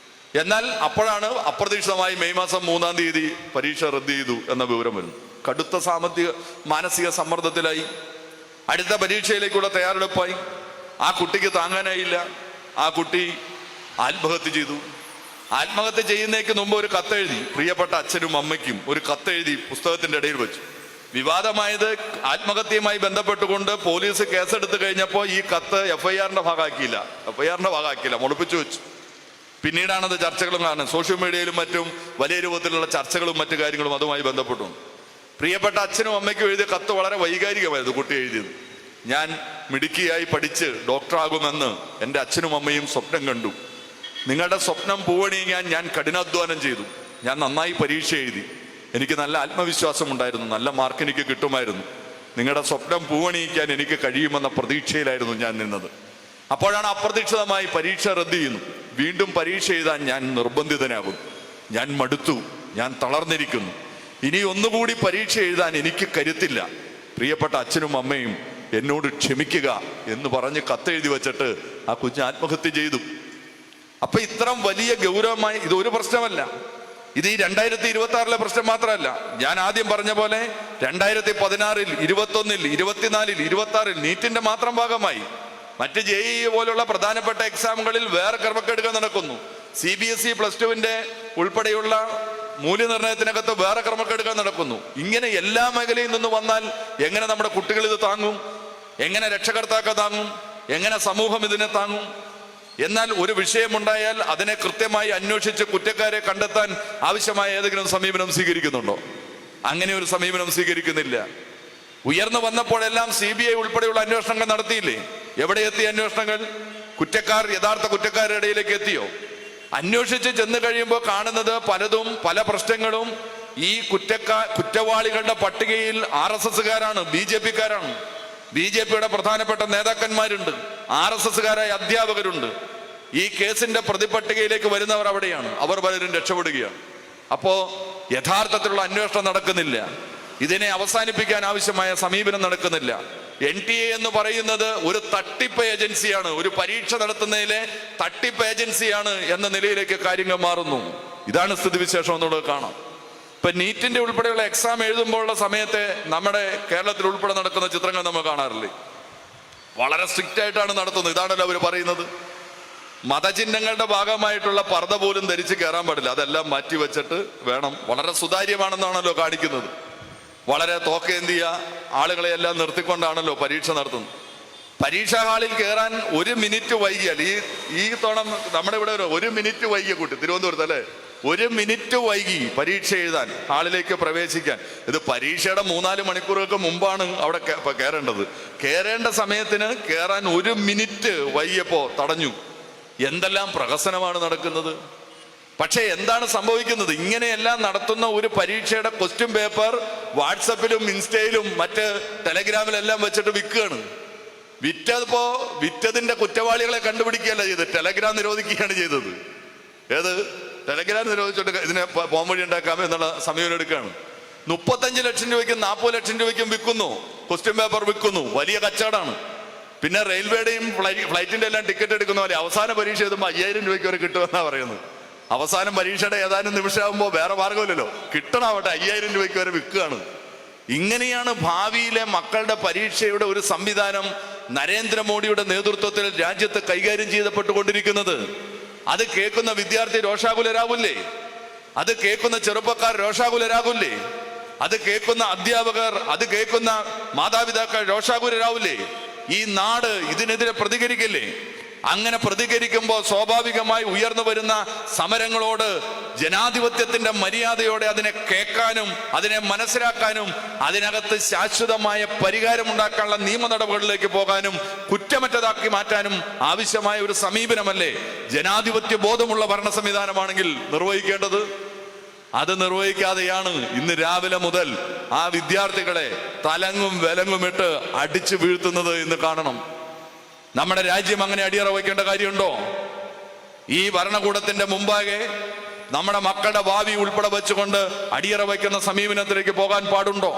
എന്നാൽ അപ്പോഴാണ് അപ്രതീക്ഷിതമായി മെയ് മാസം 3-ാം തീയതി പരീക്ഷ റദ്ദ് ചെയ്തു എന്ന വിവരം വരുന്നു. കടുത്ത മാനസിക സമ്മർദ്ദത്തിലായി. അടുത്ത പരീക്ഷയിലേക്കുള്ള തയ്യാറെടുപ്പായി. ആ കുട്ടിക്ക് താങ്ങാനായില്ല. ആ കുട്ടി ആത്മഹത്യ ചെയ്തു. ആത്മഹത്യ ചെയ്യുന്നതിന് മുമ്പ് ഒരു കത്തെഴുതി, പ്രിയപ്പെട്ട അച്ഛനും അമ്മയ്ക്കും ഒരു കത്തെഴുതി പുസ്തകത്തിന്റെ ഇടയിൽ വെച്ചു. വിവാദമായത് ആത്മഹത്യയുമായി ബന്ധപ്പെട്ടുകൊണ്ട് പോലീസ് കേസെടുത്ത് കഴിഞ്ഞപ്പോൾ ഈ കത്ത് എഫ്ഐആറിന്റെ ഭാഗമാക്കിയില്ല, മുളപ്പിച്ചു വെച്ചു. പിന്നീടാണത് ചർച്ചകളും കാണുന്നത്. സോഷ്യൽ മീഡിയയിലും മറ്റും വലിയ രൂപത്തിലുള്ള ചർച്ചകളും മറ്റു കാര്യങ്ങളും അതുമായി ബന്ധപ്പെട്ടു. പ്രിയപ്പെട്ട അച്ഛനും അമ്മയ്ക്കും എഴുതിയ കത്ത് വളരെ വൈകാരികമായിരുന്നു കുട്ടി എഴുതിയത്. ഞാൻ മിടുക്കിയായി പഠിച്ച് ഡോക്ടറാകുമെന്ന് എൻ്റെ അച്ഛനും അമ്മയും സ്വപ്നം കണ്ടു. നിങ്ങളുടെ സ്വപ്നം പൂവണിയാൻ ഞാൻ കഠിനാധ്വാനം ചെയ്തു. ഞാൻ നന്നായി പരീക്ഷ എഴുതി. എനിക്ക് നല്ല ആത്മവിശ്വാസം ഉണ്ടായിരുന്നു. നല്ല മാർക്ക് എനിക്ക് കിട്ടുമായിരുന്നു. നിങ്ങളുടെ സ്വപ്നം പൂവണിയിക്കാൻ എനിക്ക് കഴിയുമെന്ന പ്രതീക്ഷയിലായിരുന്നു ഞാൻ നിന്നത്. അപ്പോഴാണ് അപ്രതീക്ഷിതമായി പരീക്ഷ റദ്ദ് ചെയ്യുന്നു. വീണ്ടും പരീക്ഷ എഴുതാൻ ഞാൻ നിർബന്ധിതനാകും. ഞാൻ മടുത്തു, ഞാൻ തളർന്നിരിക്കുന്നു. ഇനി ഒന്നുകൂടി പരീക്ഷ എഴുതാൻ എനിക്ക് കരുത്തില്ല. പ്രിയപ്പെട്ട അച്ഛനും അമ്മയും എന്നോട് ക്ഷമിക്കുക എന്ന് പറഞ്ഞ് കത്തെഴുതി വെച്ചിട്ട് ആ കുഞ്ഞ് ആത്മഹത്യ ചെയ്തു. അപ്പൊ ഇത്രയും വലിയ ഗൗരവമായി ഇതൊരു പ്രശ്നമല്ല. ഇത് ഈ 2026 പ്രശ്നം മാത്രമല്ല. ഞാൻ ആദ്യം പറഞ്ഞ പോലെ 2016, 21, 24, 26 നീറ്റിന്റെ മാത്രം ഭാഗമായി മറ്റ് JEE പോലുള്ള പ്രധാനപ്പെട്ട എക്സാമുകളിൽ വേറെ ക്രമക്കേടുകൾ നടക്കുന്നു. CBSE +2 ഉൾപ്പെടെയുള്ള മൂല്യനിർണ്ണയത്തിനകത്ത് വേറെ ക്രമക്കേടുകൾ നടക്കുന്നു. ഇങ്ങനെ എല്ലാ മേഖലയിൽ നിന്ന് വന്നാൽ എങ്ങനെ നമ്മുടെ കുട്ടികൾ ഇത് താങ്ങും? എങ്ങനെ രക്ഷകർത്താക്കൾ താങ്ങും? എങ്ങനെ സമൂഹം ഇതിനെ താങ്ങും? എന്നാൽ ഒരു വിഷയമുണ്ടായാൽ അതിനെ കൃത്യമായി അന്വേഷിച്ച് കുറ്റക്കാരെ കണ്ടെത്താൻ ആവശ്യമായ ഏതെങ്കിലും സമീപനം സ്വീകരിക്കുന്നുണ്ടോ? അങ്ങനെ ഒരു സമീപനം സ്വീകരിക്കുന്നില്ല. ഉയർന്നു വന്നപ്പോഴെല്ലാം CBI ഉൾപ്പെടെയുള്ള അന്വേഷണങ്ങൾ നടത്തിയില്ലേ? എവിടെ എത്തി അന്വേഷണങ്ങൾ? യഥാർത്ഥ കുറ്റക്കാരുടെ ഇടയിലേക്ക് എത്തിയോ? അന്വേഷിച്ച് ചെന്ന് കഴിയുമ്പോൾ കാണുന്നത് പലതും പല പ്രശ്നങ്ങളും ഈ കുറ്റവാളികളുടെ പട്ടികയിൽ RSSകാരാണ്, BJPക്കാരാണ്. BJPയുടെ പ്രധാനപ്പെട്ട നേതാക്കന്മാരുണ്ട്, RSSകാരായ അധ്യാപകരുണ്ട്. ഈ കേസിന്റെ പ്രതിപട്ടികയിലേക്ക് വരുന്നവർ അവിടെയാണ്. അവർ പലരും രക്ഷപ്പെടുകയാണ്. അപ്പോ യഥാർത്ഥത്തിലുള്ള അന്വേഷണം നടക്കുന്നില്ല. ഇതിനെ അവസാനിപ്പിക്കാൻ ആവശ്യമായ സമീപനം നടക്കുന്നില്ല. NTA എന്ന് പറയുന്നത് ഒരു തട്ടിപ്പ് ഏജൻസിയാണ്, ഒരു പരീക്ഷ നടത്തുന്നതിലെ തട്ടിപ്പ് ഏജൻസിയാണ് എന്ന നിലയിലേക്ക് കാര്യങ്ങൾ മാറുന്നു. ഇതാണ് സ്ഥിതിവിശേഷം എന്നുള്ളത് കാണാം. ഇപ്പൊ നീറ്റിന്റെ ഉൾപ്പെടെയുള്ള എക്സാം എഴുതുമ്പോഴുള്ള സമയത്തെ നമ്മുടെ കേരളത്തിൽ ഉൾപ്പെടെ നടക്കുന്ന ചിത്രങ്ങൾ നമ്മൾ കാണാറില്ലേ? വളരെ സ്ട്രിക്റ്റ് ആയിട്ടാണ് നടത്തുന്നത്. ഇതാണല്ലോ അവർ പറയുന്നത്. മതചിഹ്നങ്ങളുടെ ഭാഗമായിട്ടുള്ള പർദ്ദ പോലും ധരിച്ച് കയറാൻ പാടില്ല. അതെല്ലാം മാറ്റി വെച്ചിട്ട് വേണം. വളരെ സുതാര്യമാണെന്നാണല്ലോ കാണിക്കുന്നത്. വളരെ തോക്കേന്തിയ ആളുകളെയെല്ലാം നിർത്തിക്കൊണ്ടാണല്ലോ പരീക്ഷ നടത്തുന്നത്. പരീക്ഷാ ഹാളിൽ കയറാൻ 1 മിനിറ്റ് വൈകിയാൽ ഈ തവണ നമ്മുടെ ഇവിടെ 1 മിനിറ്റ് വൈകിയ കുട്ടി തിരുവനന്തപുരത്ത് അല്ലേ, 1 മിനിറ്റ് വൈകി പരീക്ഷ എഴുതാൻ ഹാളിലേക്ക് പ്രവേശിക്കാൻ. ഇത് പരീക്ഷയുടെ 3-4 മണിക്കൂറുകൾക്ക് മുമ്പാണ് അവിടെ കയറേണ്ടത്. കയറേണ്ട സമയത്തിന് കയറാൻ 1 മിനിറ്റ് വൈകിയപ്പോ തടഞ്ഞു. എന്തെല്ലാം പ്രഹസനമാണ് നടക്കുന്നത്. പക്ഷേ എന്താണ് സംഭവിക്കുന്നത്? ഇങ്ങനെയെല്ലാം നടത്തുന്ന ഒരു പരീക്ഷയുടെ ക്വസ്റ്റ്യൻ പേപ്പർ വാട്സപ്പിലും ഇൻസ്റ്റയിലും മറ്റ് ടെലഗ്രാമിലെല്ലാം വെച്ചിട്ട് വിൽക്കുകയാണ്. വിറ്റതിന്റെ കുറ്റവാളികളെ കണ്ടുപിടിക്കുകയല്ല ചെയ്തത്, ടെലഗ്രാം നിരോധിക്കുകയാണ് ചെയ്തത്. ഏത് ടെലഗ്രാം നിരോധിച്ചിട്ട് ഇതിനെ പോംവഴി ഉണ്ടാക്കാം എന്നുള്ള സമീപനം എടുക്കുകയാണ്. 35 ലക്ഷം രൂപയ്ക്കും 40 ലക്ഷം രൂപയ്ക്കും വിൽക്കുന്നു, ക്വസ്റ്റ്യൻ പേപ്പർ വിൽക്കുന്നു. വലിയ കച്ചവടമാണ്. പിന്നെ റെയിൽവേയുടെയും ഫ്ലൈറ്റിന്റെ എല്ലാം ടിക്കറ്റ് എടുക്കുന്ന പോലെ അവസാന പരീക്ഷ എഴുതുമ്പോൾ 5000 രൂപയ്ക്ക് വരെ കിട്ടുമെന്നാണ് പറയുന്നത്. അവസാനം പരീക്ഷയുടെ ഏതാനും നിമിഷമാകുമ്പോൾ വേറെ മാർഗമില്ലല്ലോ, കിട്ടണാവട്ടെ 5000 രൂപയ്ക്ക് വരെ വിൽക്കുകയാണ്. ഇങ്ങനെയാണ് ഭാവിയിലെ മക്കളുടെ പരീക്ഷയുടെ ഒരു സംവിധാനം നരേന്ദ്രമോദിയുടെ നേതൃത്വത്തിൽ രാജ്യത്ത് കൈകാര്യം ചെയ്യപ്പെട്ടുകൊണ്ടിരിക്കുന്നത്. അത് കേൾക്കുന്ന വിദ്യാർത്ഥി രോഷാകുലരാകില്ലേ? അത് കേൾക്കുന്ന ചെറുപ്പക്കാർ രോഷാകുലരാകില്ലേ? അത് കേൾക്കുന്ന അധ്യാപകർ, അത് കേൾക്കുന്ന മാതാപിതാക്കൾ രോഷാകുലരാവില്ലേ? ഈ നാട് ഇതിനെതിരെ പ്രതികരിക്കില്ലേ? അങ്ങനെ പ്രതികരിക്കുമ്പോൾ സ്വാഭാവികമായി ഉയർന്നു വരുന്ന സമരങ്ങളോട് ജനാധിപത്യത്തിന്റെ മര്യാദയോടെ അതിനെ കേൾക്കാനും അതിനെ മനസ്സിലാക്കാനും അതിനകത്ത് ശാശ്വതമായ പരിഹാരമുണ്ടാക്കാനുള്ള നിയമ നടപടികളിലേക്ക് പോകാനും കുറ്റമറ്റതാക്കി മാറ്റാനും ആവശ്യമായ ഒരു സമീപനമല്ലേ ജനാധിപത്യ ബോധമുള്ള ഭരണ സംവിധാനമാണെങ്കിൽ നിർവഹിക്കേണ്ടത്? അത് നിർവഹിക്കാതെയാണ് ഇന്ന് രാവിലെ മുതൽ ആ വിദ്യാർത്ഥികളെ തലങ്ങും വിലങ്ങുമിട്ട് അടിച്ചു വീഴ്ത്തുന്നത് എന്ന് കാണണം. നമ്മുടെ രാജ്യം അങ്ങനെ അടിയറ വയ്ക്കേണ്ട കാര്യമുണ്ടോ? ഈ ഭരണകൂടത്തിന്റെ മുമ്പാകെ നമ്മുടെ മക്കളുടെ ഭാവി ഉൾപ്പെടെ വെച്ചുകൊണ്ട് അടിയറ വയ്ക്കുന്ന സമീപനത്തിലേക്ക് പോകാൻ പാടുണ്ടോ?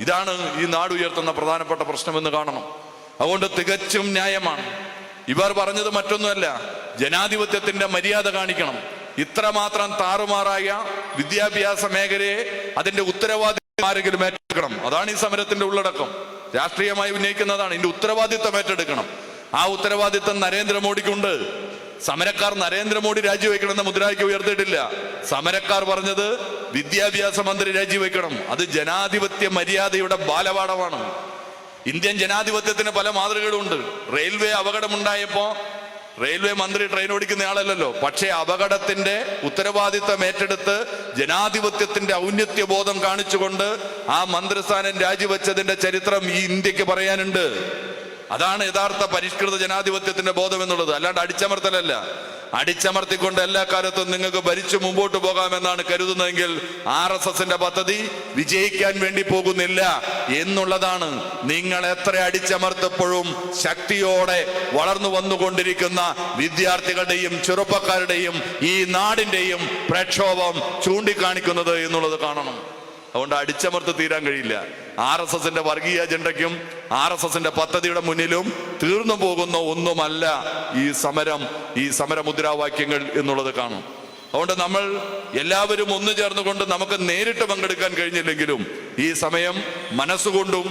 ഇതാണ് ഈ നാട് ഉയർത്തുന്ന പ്രധാനപ്പെട്ട പ്രശ്നമെന്ന് കാണണം. അതുകൊണ്ട് തികച്ചും ന്യായമാണ്. ഇവർ പറഞ്ഞത് മറ്റൊന്നുമല്ല, ജനാധിപത്യത്തിന്റെ മര്യാദ കാണിക്കണം. ഇത്രമാത്രം താറുമാറായ വിദ്യാഭ്യാസ മേഖലയെ അതിന്റെ ഉത്തരവാദിത്വം ആരെങ്കിലും ഏറ്റെടുക്കണം. അതാണ് ഈ സമരത്തിന്റെ ഉള്ളടക്കം. രാഷ്ട്രീയമായി ഉന്നയിക്കുന്നതാണ്. ഇതിന്റെ ഉത്തരവാദിത്വം ഏറ്റെടുക്കണം. ആ ഉത്തരവാദിത്വം നരേന്ദ്രമോദിക്കുണ്ട്. സമരക്കാർ നരേന്ദ്രമോദി രാജിവെക്കണമെന്ന മുദ്രാവാക്യം ഉയർത്തിയിട്ടില്ല. സമരക്കാർ പറഞ്ഞത് വിദ്യാഭ്യാസ മന്ത്രി രാജിവെക്കണം. അത് ജനാധിപത്യ മര്യാദയുടെ ബാലപാഠമാണ്. ഇന്ത്യൻ ജനാധിപത്യത്തിന് പല മാതൃകകളുണ്ട്. റെയിൽവേ അപകടമുണ്ടായപ്പോ റെയിൽവേ മന്ത്രി ട്രെയിൻ ഓടിക്കുന്ന ആളല്ലല്ലോ, പക്ഷേ അപകടത്തിന്റെ ഉത്തരവാദിത്വം ഏറ്റെടുത്ത് ജനാധിപത്യത്തിന്റെ ഔന്നത്യബോധം കാണിച്ചുകൊണ്ട് ആ മന്ത്രിസ്ഥാനം രാജിവെച്ചതിന്റെ ചരിത്രം ഈ ഇന്ത്യക്ക് പറയാനുണ്ട്. അതാണ് യഥാർത്ഥ പരിഷ്കൃത ജനാധിപത്യത്തിന്റെ ബോധം എന്നുള്ളത്. അല്ലാണ്ട് അടിച്ചമർത്തലല്ല. അടിച്ചമർത്തിക്കൊണ്ട് എല്ലാ കാലത്തും നിങ്ങൾക്ക് ഭരിച്ചു മുമ്പോട്ട് പോകാമെന്നാണ് കരുതുന്നതെങ്കിൽ RSSന്റെ പദ്ധതി വിജയിക്കാൻ വേണ്ടി പോകുന്നില്ല എന്നുള്ളതാണ്. നിങ്ങൾ എത്ര അടിച്ചമർത്തപ്പോഴും ശക്തിയോടെ വളർന്നു വന്നുകൊണ്ടിരിക്കുന്ന വിദ്യാർത്ഥികളുടെയും ചെറുപ്പക്കാരുടെയും ഈ നാടിന്റെയും പ്രക്ഷോഭം ചൂണ്ടിക്കാണിക്കുന്നത് എന്നുള്ളത് കാണണം. അതുകൊണ്ട് അടിച്ചമർത്ത് തീരാൻ കഴിയില്ല. RSSന്റെ വർഗീയ അജണ്ടയ്ക്കും RSSന്റെ പദ്ധതിയുടെ മുന്നിലും തീർന്നു പോകുന്ന ഒന്നുമല്ല ഈ സമരമുദ്രാവാക്യങ്ങൾ എന്നുള്ളത് കാണും. അതുകൊണ്ട് നമ്മൾ എല്ലാവരും ഒന്നു ചേർന്നുകൊണ്ട് നമുക്ക് നേരിട്ട് പങ്കെടുക്കാൻ കഴിഞ്ഞില്ലെങ്കിലും ഈ സമയം മനസ്സുകൊണ്ടും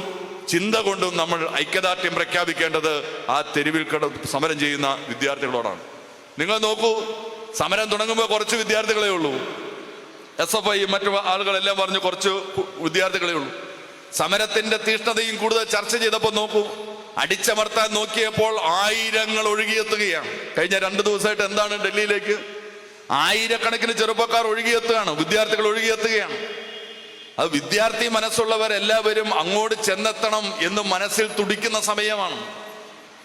ചിന്ത കൊണ്ടും നമ്മൾ ഐക്യദാർഢ്യം പ്രഖ്യാപിക്കേണ്ടത് ആ തെരുവിൽ സമരം ചെയ്യുന്ന വിദ്യാർത്ഥികളോടാണ്. നിങ്ങൾ നോക്കൂ, സമരം തുടങ്ങുമ്പോൾ കുറച്ച് വിദ്യാർത്ഥികളെ ഉള്ളൂ. SFI മറ്റു ആളുകളെല്ലാം പറഞ്ഞു കുറച്ച് വിദ്യാർത്ഥികളേ ഉള്ളൂ. സമരത്തിന്റെ തീഷ്ണതയും കൂടുതൽ ചർച്ച ചെയ്തപ്പോൾ നോക്കൂ, അടിച്ചമർത്താൻ നോക്കിയപ്പോൾ ആയിരങ്ങൾ ഒഴുകിയെത്തുകയാണ്. കഴിഞ്ഞ 2 ദിവസമായിട്ട് എന്താണ് ഡൽഹിയിലേക്ക് ആയിരക്കണക്കിന് ചെറുപ്പക്കാർ ഒഴുകിയെത്തുകയാണ്, വിദ്യാർത്ഥികൾ ഒഴുകിയെത്തുകയാണ്. അത് വിദ്യാർത്ഥി മനസ്സുള്ളവരെല്ലാവരും അങ്ങോട്ട് ചെന്നെത്തണം എന്ന് മനസ്സിൽ തുടിക്കുന്ന സമയമാണ്.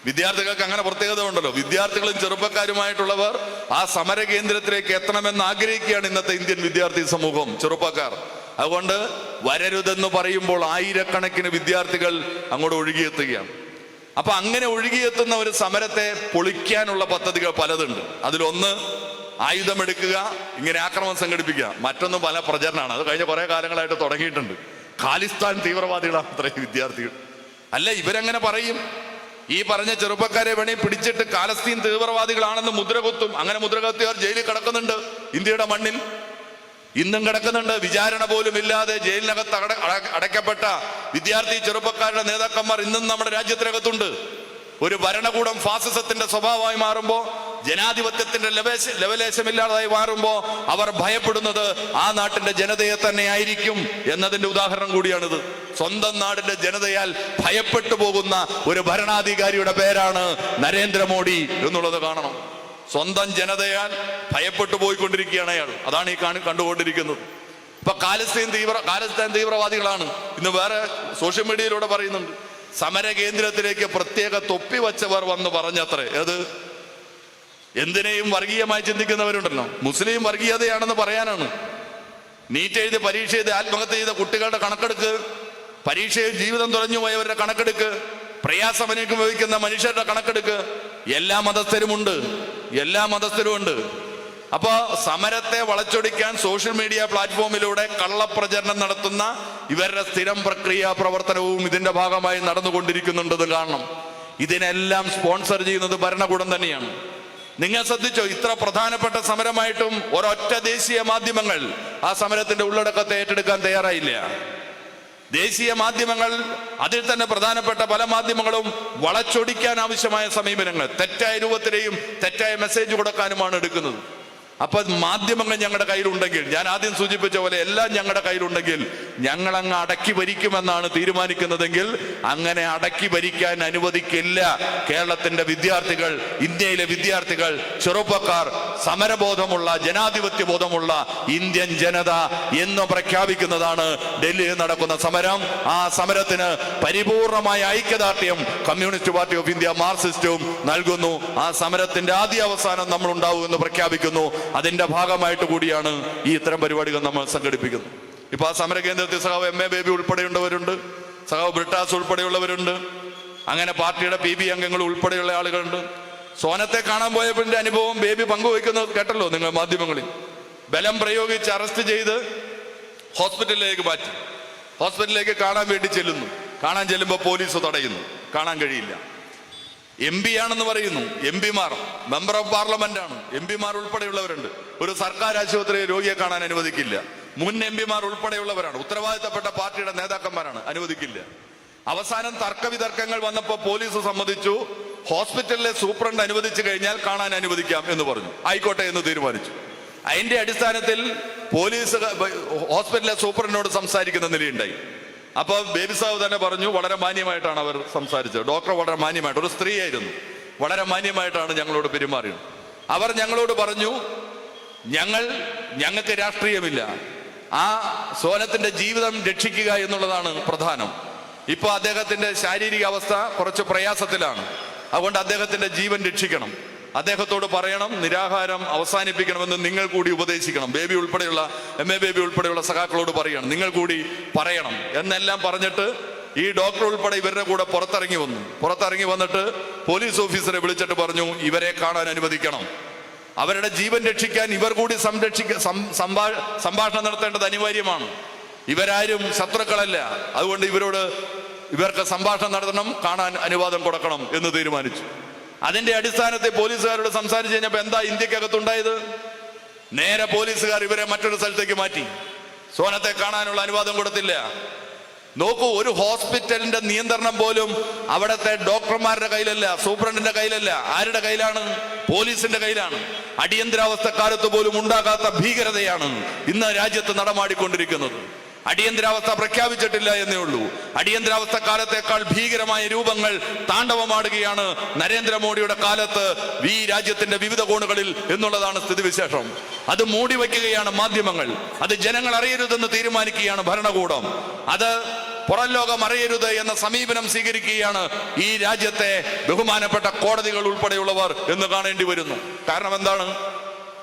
വിദ്യാർത്ഥികൾക്ക് അങ്ങനെ പ്രത്യേകത ഉണ്ടല്ലോ. വിദ്യാർത്ഥികളും ചെറുപ്പക്കാരുമായിട്ടുള്ളവർ ആ സമര കേന്ദ്രത്തിലേക്ക് എത്തണമെന്ന് ആഗ്രഹിക്കുകയാണ് ഇന്നത്തെ ഇന്ത്യൻ വിദ്യാർത്ഥി സമൂഹം, ചെറുപ്പക്കാർ. അതുകൊണ്ട് വരരുതെന്ന് പറയുമ്പോൾ ആയിരക്കണക്കിന് വിദ്യാർത്ഥികൾ അങ്ങോട്ട് ഒഴുകിയെത്തുകയാണ്. അപ്പൊ അങ്ങനെ ഒഴുകിയെത്തുന്ന ഒരു സമരത്തെ പൊളിക്കാനുള്ള പദ്ധതികൾ പലതുണ്ട്. അതിലൊന്ന് ആയുധമെടുക്കുക, ഇങ്ങനെ ആക്രമണം സംഘടിപ്പിക്കുക. മറ്റൊന്ന് പല പ്രചരണമാണ്. അത് കഴിഞ്ഞ കുറെ കാലങ്ങളായിട്ട് തുടങ്ങിയിട്ടുണ്ട്. ഖാലിസ്ഥാൻ തീവ്രവാദികളാണ് അത്രയും വിദ്യാർത്ഥികൾ. അല്ല, ഇവരെങ്ങനെ പറയും? ഈ പറഞ്ഞ ചെറുപ്പക്കാരെ വേണേ പിടിച്ചിട്ട് കാലസ്തീൻ തീവ്രവാദികളാണെന്ന് മുദ്രകുത്തും. അങ്ങനെ മുദ്രകുത്തിയവർ ജയിലിൽ കിടക്കുന്നുണ്ട്. ഇന്ത്യയുടെ മണ്ണിൽ ഇന്നും കിടക്കുന്നുണ്ട്. വിചാരണ പോലും ഇല്ലാതെ ജയിലിനകത്ത് അടയ്ക്കപ്പെട്ട വിദ്യാർത്ഥി ചെറുപ്പക്കാരുടെ നേതാക്കന്മാർ ഇന്നും നമ്മുടെ രാജ്യത്തിനകത്തുണ്ട്. ഒരു ഭരണകൂടം ഫാസിസത്തിന്റെ സ്വഭാവമായി മാറുമ്പോ, ജനാധിപത്യത്തിന്റെ ലവലേശമില്ലാതായി മാറുമ്പോ അവർ ഭയപ്പെടുന്നത് ആ നാട്ടിന്റെ ജനതയെ തന്നെ ആയിരിക്കും എന്നതിന്റെ ഉദാഹരണം കൂടിയാണിത്. സ്വന്തം നാടിന്റെ ജനതയാൽ ഭയപ്പെട്ടു പോകുന്ന ഒരു ഭരണാധികാരിയുടെ പേരാണ് നരേന്ദ്രമോദി എന്നുള്ളത് കാണണം. സ്വന്തം ജനതയാൽ ഭയപ്പെട്ടു പോയിക്കൊണ്ടിരിക്കുകയാണ് അയാൾ. അതാണ് ഈ കണ്ടുകൊണ്ടിരിക്കുന്നത്. ഇപ്പൊ ഖാലിസ്ഥാൻ തീവ്രവാദികളാണ് ഇന്ന് വേറെ സോഷ്യൽ മീഡിയയിലൂടെ പറയുന്നുണ്ട്. സമര കേന്ദ്രത്തിലേക്ക് പ്രത്യേക തൊപ്പി വച്ചവർ വന്ന് പറഞ്ഞത്രേ. അത് എന്തിനേയും വർഗീയമായി ചിന്തിക്കുന്നവരുണ്ടല്ലോ. മുസ്ലിം വർഗീയതയാണെന്ന് പറയാനാണ്. നീറ്റ് എഴുതി പരീക്ഷ എഴുതി ആത്മഹത്യ ചെയ്ത കുട്ടികളുടെ കണക്കെടുക്ക്, പരീക്ഷയിൽ ജീവിതം തുറഞ്ഞു പോയവരുടെ കണക്കെടുക്ക്, പ്രയാസം അനുഭവിക്കുന്ന മനുഷ്യരുടെ കണക്കെടുക്ക്. എല്ലാ മതസ്ഥരുമുണ്ട്, എല്ലാ മതസ്ഥരുമുണ്ട്. അപ്പൊ സമരത്തെ വളച്ചൊടിക്കാൻ സോഷ്യൽ മീഡിയ പ്ലാറ്റ്ഫോമിലൂടെ കള്ളപ്രചരണം നടത്തുന്ന ഇവരുടെ സ്ഥിരം പ്രക്രിയ പ്രവർത്തനവും ഇതിന്റെ ഭാഗമായി നടന്നുകൊണ്ടിരിക്കുന്നുണ്ടെന്ന് കാണണം. ഇതിനെല്ലാം സ്പോൺസർ ചെയ്യുന്നത് ഭരണകൂടം തന്നെയാണ്. നിങ്ങൾ ശ്രദ്ധിച്ചോ, ഇത്ര പ്രധാനപ്പെട്ട സമരമായിട്ടും ഒരൊറ്റ ദേശീയ മാധ്യമങ്ങൾ ആ സമരത്തിന്റെ ഉള്ളടക്കത്തെ ഏറ്റെടുക്കാൻ തയ്യാറായില്ല. ദേശീയ മാധ്യമങ്ങൾ, അതിൽ തന്നെ പ്രധാനപ്പെട്ട പല മാധ്യമങ്ങളും വളച്ചൊടിക്കാൻ ആവശ്യമായ സമീപനങ്ങൾ തെറ്റായ രൂപത്തിലെയും തെറ്റായ മെസ്സേജ് കൊടുക്കാനുമാണ് എടുക്കുന്നത്. അപ്പൊ മാധ്യമങ്ങൾ ഞങ്ങളുടെ കയ്യിലുണ്ടെങ്കിൽ, ഞാൻ ആദ്യം സൂചിപ്പിച്ച പോലെ എല്ലാം ഞങ്ങളുടെ കയ്യിലുണ്ടെങ്കിൽ ഞങ്ങളങ്ങ് അടക്കി ഭരിക്കുമെന്നാണ് തീരുമാനിക്കുന്നതെങ്കിൽ അങ്ങനെ അടക്കി ഭരിക്കാൻ അനുവദിക്കില്ല. കേരളത്തിന്റെ വിദ്യാർത്ഥികൾ, ഇന്ത്യയിലെ വിദ്യാർത്ഥികൾ, ചെറുപ്പക്കാർ, സമരബോധമുള്ള, ജനാധിപത്യ ബോധമുള്ള ഇന്ത്യൻ ജനത എന്ന് പ്രഖ്യാപിക്കുന്നതാണ് ഡൽഹിയിൽ നടക്കുന്ന സമരം. ആ സമരത്തിന് പരിപൂർണമായ ഐക്യദാർഢ്യം കമ്മ്യൂണിസ്റ്റ് പാർട്ടി ഓഫ് ഇന്ത്യ, മാർക്സിസ്റ്റും നൽകുന്നു. ആ സമരത്തിന്റെ ആദ്യ അവസാനം നമ്മൾ ഉണ്ടാവും എന്ന് പ്രഖ്യാപിക്കുന്നു. അതിന്റെ ഭാഗമായിട്ട് കൂടിയാണ് ഈ ഇത്തരം പരിപാടികൾ നമ്മൾ സംഘടിപ്പിക്കുന്നത്. ഇപ്പൊ ആ സമര കേന്ദ്രത്തിൽ സഖാവ് MA ബേബി ഉൾപ്പെടെയുള്ളവരുണ്ട്, സഖാവ് ബ്രിട്ടാസ് ഉൾപ്പെടെയുള്ളവരുണ്ട്, അങ്ങനെ പാർട്ടിയുടെ PB അംഗങ്ങൾ ഉൾപ്പെടെയുള്ള ആളുകളുണ്ട്. സോനത്തെ കാണാൻ പോയപ്പോഴത്തെ അനുഭവം ബേബി പങ്കുവയ്ക്കുന്നത് കേട്ടല്ലോ നിങ്ങൾ മാധ്യമങ്ങളിൽ. ബലം പ്രയോഗിച്ച് അറസ്റ്റ് ചെയ്ത് ഹോസ്പിറ്റലിലേക്ക് മാറ്റി. ഹോസ്പിറ്റലിലേക്ക് കാണാൻ വേണ്ടി ചെല്ലുന്നു. കാണാൻ ചെല്ലുമ്പോൾ പോലീസ് തടയുന്നു. കാണാൻ കഴിയില്ല. MP ആണെന്ന് പറയുന്നു. MP-മാർ, മെമ്പർ ഓഫ് പാർലമെന്റ് ആണ്, MP-മാർ ഉൾപ്പെടെയുള്ളവരുണ്ട്. ഒരു സർക്കാർ ആശുപത്രിയിൽ രോഗിയെ കാണാൻ അനുവദിക്കില്ല. മുൻ MP-മാർ ഉൾപ്പെടെയുള്ളവരാണ്, ഉത്തരവാദിത്തപ്പെട്ട പാർട്ടിയുടെ നേതാക്കന്മാരാണ്, അനുവദിക്കില്ല. അവസാനം തർക്കവിതർക്കങ്ങൾ വന്നപ്പോൾ പോലീസ് സമ്മതിച്ചു. ഹോസ്പിറ്റലിലെ സൂപ്രണ്ട് അനുവദിച്ചു കഴിഞ്ഞാൽ കാണാൻ അനുവദിക്കാം എന്ന് പറഞ്ഞു. ആയിക്കോട്ടെ എന്ന് തീരുമാനിച്ചു. അതിന്റെ അടിസ്ഥാനത്തിൽ പോലീസ് ഹോസ്പിറ്റലിലെ സൂപ്രണ്ടിനോട് സംസാരിക്കുന്ന നിലയുണ്ടായി. അപ്പൊ ബേബി സാഹു തന്നെ പറഞ്ഞു, വളരെ മാന്യമായിട്ടാണ് അവർ സംസാരിച്ചത്. ഡോക്ടർ വളരെ മാന്യമായിട്ട്, ഒരു സ്ത്രീയായിരുന്നു, വളരെ മാന്യമായിട്ടാണ് ഞങ്ങളോട് പെരുമാറിയത്. അവർ ഞങ്ങളോട് പറഞ്ഞു, ഞങ്ങൾക്ക് രാഷ്ട്രീയമില്ല, ആ സോനത്തിന്റെ ജീവിതം രക്ഷിക്കുക എന്നുള്ളതാണ് പ്രധാനം. ഇപ്പൊ അദ്ദേഹത്തിന്റെ ശാരീരിക അവസ്ഥ കുറച്ച് പ്രയാസത്തിലാണ്, അതുകൊണ്ട് അദ്ദേഹത്തിന്റെ ജീവൻ രക്ഷിക്കണം. അദ്ദേഹത്തോട് പറയണം, നിരാഹാരം അവസാനിപ്പിക്കണമെന്ന് നിങ്ങൾ കൂടി ഉപദേശിക്കണം. ബേബി ഉൾപ്പെടെയുള്ള MA ബേബി ഉൾപ്പെടെയുള്ള സഖാക്കളോട് പറയണം, നിങ്ങൾ കൂടി പറയണം എന്നെല്ലാം പറഞ്ഞിട്ട് ഈ ഡോക്ടർ ഉൾപ്പെടെ ഇവരുടെ കൂടെ പുറത്തിറങ്ങി വന്നിട്ട് പോലീസ് ഓഫീസറെ വിളിച്ചിട്ട് പറഞ്ഞു, ഇവരെ കാണാൻ അനുവദിക്കണം. അവരുടെ ജീവൻ രക്ഷിക്കാൻ ഇവർ കൂടി സംഭാഷണം നടത്തേണ്ടത് അനിവാര്യമാണ്. ഇവരാരും ശത്രുക്കളല്ല, അതുകൊണ്ട് ഇവർക്ക് സംഭാഷണം നടത്തണം, കാണാൻ അനുവാദം കൊടുക്കണം എന്ന് തീരുമാനിച്ചു. അതിന്റെ അടിസ്ഥാനത്തിൽ പോലീസുകാരോട് സംസാരിച്ചു കഴിഞ്ഞപ്പോൾ എന്താ ഇന്ത്യക്കകത്തുണ്ടായത്? നേരെ പോലീസുകാർ ഇവരെ മറ്റൊരു സ്ഥലത്തേക്ക് മാറ്റി. സോനത്തെ കാണാനുള്ള അനുവാദം കൊടുത്തില്ല. നോക്കൂ, ഒരു ഹോസ്പിറ്റലിന്റെ നിയന്ത്രണം പോലും അവിടുത്തെ ഡോക്ടർമാരുടെ കയ്യിലല്ല, സൂപ്രണ്ടിന്റെ കയ്യിലല്ല. ആരുടെ കയ്യിലാണ്? പോലീസിന്റെ കയ്യിലാണ്. അടിയന്തരാവസ്ഥക്കാലത്ത് പോലും ഉണ്ടാകാത്ത ഭീകരതയാണ് ഇന്ന് രാജ്യത്ത് നടമാടിക്കൊണ്ടിരിക്കുന്നത്. അടിയന്തരാവസ്ഥ പ്രഖ്യാപിച്ചിട്ടില്ല എന്നേ ഉള്ളൂ. അടിയന്തരാവസ്ഥ കാലത്തേക്കാൾ ഭീകരമായ രൂപങ്ങൾ താണ്ഡവമാടുകയാണ് നരേന്ദ്രമോദിയുടെ കാലത്ത് ഈ രാജ്യത്തിന്റെ വിവിധ കോണുകളിൽ എന്നുള്ളതാണ് സ്ഥിതിവിശേഷം. അത് മൂടി വയ്ക്കുകയാണ് മാധ്യമങ്ങൾ, അത് ജനങ്ങൾ അറിയരുതെന്ന് തീരുമാനിക്കുകയാണ് ഭരണകൂടം, അത് പുറം ലോകം അറിയരുത് എന്ന സമീപനം സ്വീകരിക്കുകയാണ് ഈ രാജ്യത്തെ ബഹുമാനപ്പെട്ട കോടതികൾ ഉൾപ്പെടെയുള്ളവർ എന്ന് കാണേണ്ടി വരുന്നു. കാരണം എന്താണ്?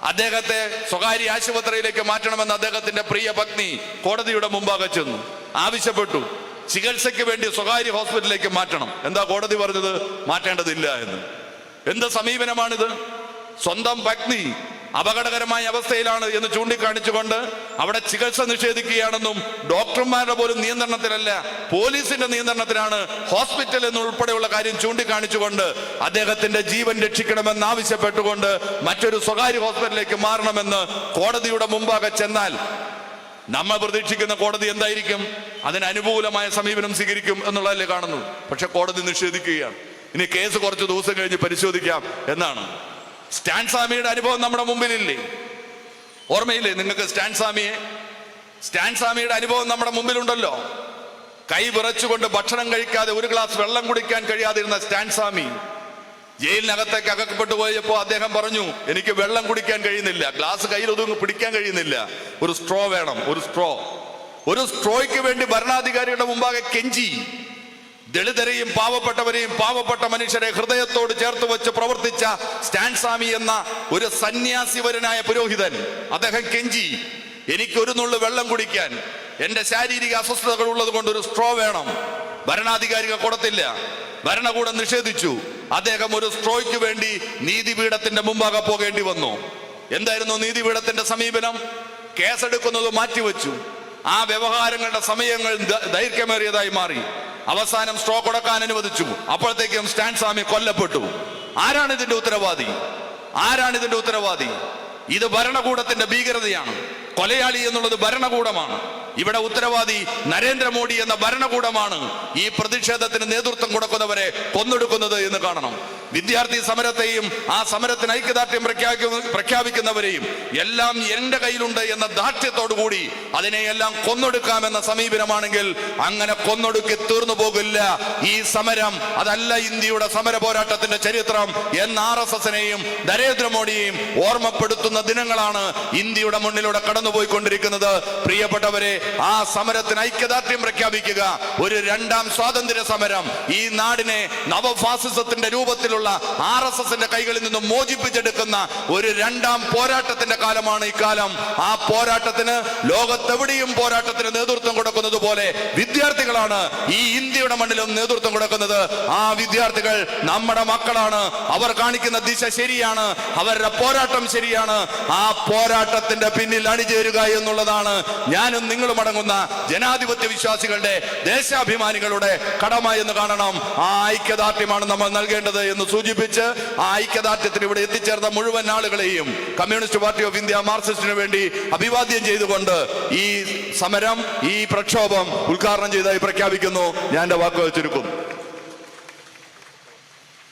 അദ്ദേഹത്തെ സ്വകാര്യ ആശുപത്രിയിലേക്ക് മാറ്റണമെന്ന് അദ്ദേഹത്തിന്റെ പ്രിയ പത്നി കോടതിയുടെ മുമ്പാകെ ചെന്നു, ആവശ്യപ്പെട്ടു. ചികിത്സയ്ക്ക് വേണ്ടി സ്വകാര്യ ഹോസ്പിറ്റലിലേക്ക് മാറ്റണം. എന്താ കോടതി പറഞ്ഞത്? മാറ്റേണ്ടതില്ല എന്ന്. എന്ത് സമീപനമാണിത്? സ്വന്തം പത്നി അപകടകരമായ അവസ്ഥയിലാണ് എന്ന് ചൂണ്ടിക്കാണിച്ചുകൊണ്ട് അവിടെ ചികിത്സ നിഷേധിക്കുകയാണെന്നും, ഡോക്ടർമാരുടെ പോലും നിയന്ത്രണത്തിലല്ല, പോലീസിന്റെ നിയന്ത്രണത്തിലാണ് ഹോസ്പിറ്റൽ എന്നുൾപ്പെടെയുള്ള കാര്യം ചൂണ്ടിക്കാണിച്ചുകൊണ്ട് അദ്ദേഹത്തിന്റെ ജീവൻ രക്ഷിക്കണമെന്ന് ആവശ്യപ്പെട്ടുകൊണ്ട് മറ്റൊരു സ്വകാര്യ ഹോസ്പിറ്റലിലേക്ക് മാറണമെന്ന് കോടതിയുടെ മുമ്പാകെ ചെന്നാൽ നമ്മൾ പ്രതീക്ഷിക്കുന്ന കോടതി എന്തായിരിക്കും? അതിനനുകൂലമായ സമീപനം സ്വീകരിക്കും എന്നുള്ളതല്ലേ കാണുന്നു. പക്ഷെ കോടതി നിഷേധിക്കുകയാണ്. ഇനി കേസ് കുറച്ച് ദിവസം കഴിഞ്ഞ് പരിശോധിക്കാം എന്നാണ്. സ്റ്റാൻ സ്വാമിയുടെ അനുഭവം നമ്മുടെ മുമ്പിലില്ലേ? ഓർമ്മയില്ലേ നിങ്ങൾക്ക് സ്റ്റാൻ സ്വാമിയുടെ അനുഭവം നമ്മുടെ മുമ്പിലുണ്ടല്ലോ. കൈ വിറച്ചുകൊണ്ട് ഭക്ഷണം കഴിക്കാതെ ഒരു ഗ്ലാസ് വെള്ളം കുടിക്കാൻ കഴിയാതിരുന്ന സ്റ്റാൻ സ്വാമി ജയിലിനകത്തേക്ക് അകപ്പെട്ടു പോയപ്പോൾ അദ്ദേഹം പറഞ്ഞു, എനിക്ക് വെള്ളം കുടിക്കാൻ കഴിയുന്നില്ല, ഗ്ലാസ് കയ്യിൽ ഒതുങ്ങി പിടിക്കാൻ കഴിയുന്നില്ല, ഒരു സ്ട്രോ വേണം. ഒരു സ്ട്രോയ്ക്ക് വേണ്ടി ഭരണാധികാരിയുടെ മുമ്പാകെ കെഞ്ചി. ദളിതരെയും പാവപ്പെട്ടവരെയും പാവപ്പെട്ട മനുഷ്യരെ ഹൃദയത്തോട് ചേർത്ത് വെച്ച് പ്രവർത്തിച്ച സ്റ്റാൻ സ്വാമി എന്ന ഒരു സന്യാസിവരനായ പുരോഹിതൻ, അദ്ദേഹം കെഞ്ചി, എനിക്കൊരു നുള്ളു വെള്ളം കുടിക്കാൻ, എന്റെ ശാരീരിക അസ്വസ്ഥതകൾ ഉള്ളത് കൊണ്ട് ഒരു സ്ട്രോ വേണം. ഭരണാധികാരികൾ കൊടുത്തില്ല, ഭരണകൂടം നിഷേധിച്ചു. അദ്ദേഹം ഒരു സ്ട്രോയ്ക്ക് വേണ്ടി നീതിപീഠത്തിന്റെ മുമ്പാകെ പോകേണ്ടി വന്നു. എന്തായിരുന്നു നീതിപീഠത്തിന്റെ സമീപനം? കേസെടുക്കുന്നത് മാറ്റിവെച്ചു. ആ വ്യവഹാരങ്ങളുടെ സമയങ്ങൾ ദൈർഘ്യമേറിയതായി മാറി. അവസാനം സ്ട്രോ കൊടുക്കാൻ അനുവദിച്ചു. അപ്പോഴത്തേക്കും സ്റ്റാൻ സ്വാമി കൊല്ലപ്പെട്ടു. ആരാണ് ഇതിന്റെ ഉത്തരവാദി? ഇത് ഭരണകൂടത്തിന്റെ ഭീകരതയാണ്. കൊലയാളി എന്നുള്ളത് ഭരണകൂടമാണ്. ഇവിടെ ഉത്തരവാദി നരേന്ദ്രമോദി എന്ന ഭരണകൂടമാണ് ഈ പ്രതിഷേധത്തിന് നേതൃത്വം കൊടുക്കുന്നവരെ കൊന്നൊടുക്കുന്നത് എന്ന് കാണണം. വിദ്യാർത്ഥി സമരത്തെയും ആ സമരത്തിന് ഐക്യദാർഢ്യം പ്രഖ്യാപിക്കുന്നവരെയും എല്ലാം എന്റെ കയ്യിലുണ്ട് എന്ന ദാർഢ്യത്തോടുകൂടി അതിനെയെല്ലാം കൊന്നൊടുക്കാമെന്ന സമീപനമാണെങ്കിൽ അങ്ങനെ കൊന്നൊടുക്കി തീർന്നു പോകില്ല ഈ സമരം. അതല്ല ഇന്ത്യയുടെ സമര പോരാട്ടത്തിന്റെ ചരിത്രം എന്ന് RSSനെയും നരേന്ദ്രമോദിയെയും ഓർമ്മപ്പെടുത്തുന്ന ദിനങ്ങളാണ് ഇന്ത്യയുടെ മുന്നിലൂടെ കടന്നുപോയിക്കൊണ്ടിരിക്കുന്നത്. പ്രിയപ്പെട്ടവരെ, ആ സമരത്തിന് ഐക്യദാർഢ്യം പ്രഖ്യാപിക്കുക. ഒരു രണ്ടാം സ്വാതന്ത്ര്യ സമരം ഈ നാടിനെ നവഫാസിസത്തിന്റെ രൂപത്തിലുള്ള RSSന്റെ കൈകളിൽ നിന്നും മോചിപ്പിച്ചെടുക്കുന്ന ഒരു രണ്ടാം പോരാട്ടത്തിന്റെ കാലമാണ് ഇക്കാലം. ആ പോരാട്ടത്തിന് ലോകത്തെവിടെയും പോരാട്ടത്തിന് നേതൃത്വം കൊടുക്കുന്നത് പോലെ വിദ്യാർത്ഥികളാണ് ഈ ഇന്ത്യയുടെ മണ്ണിലും നേതൃത്വം കൊടുക്കുന്നത്. ആ വിദ്യാർത്ഥികൾ നമ്മുടെ മക്കളാണ്. അവർ കാണിക്കുന്ന ദിശ ശരിയാണ്, അവരുടെ പോരാട്ടം ശരിയാണ്. ആ പോരാട്ടത്തിന്റെ പിന്നിൽ അണിചേരുക എന്നുള്ളതാണ് ഞാനും നിങ്ങളും അടങ്ങുന്ന ജനാധിപത്യ വിശ്വാസികളുടെ, ദേശാഭിമാനികളുടെ കടമ എന്ന് കാണണം. ആ ഐക്യദാർഢ്യമാണ് നമ്മൾ നൽകേണ്ടത് എന്ന് സൂചിപ്പിച്ച് ആ ഐക്യദാർഢ്യത്തിന് ഇവിടെ എത്തിച്ചേർന്ന മുഴുവൻ ആളുകളെയും കമ്മ്യൂണിസ്റ്റ് പാർട്ടി ഓഫ് ഇന്ത്യ മാർക്സിസ്റ്റിന് വേണ്ടി അഭിവാദ്യം ചെയ്തുകൊണ്ട് ഈ സമരം, ഈ പ്രക്ഷോഭം ഉദ്ഘാടനം ചെയ്തതായി പ്രഖ്യാപിക്കുന്നു. ഞാൻ എന്റെ വാക്കുകൾ ചുരുക്കുന്നു.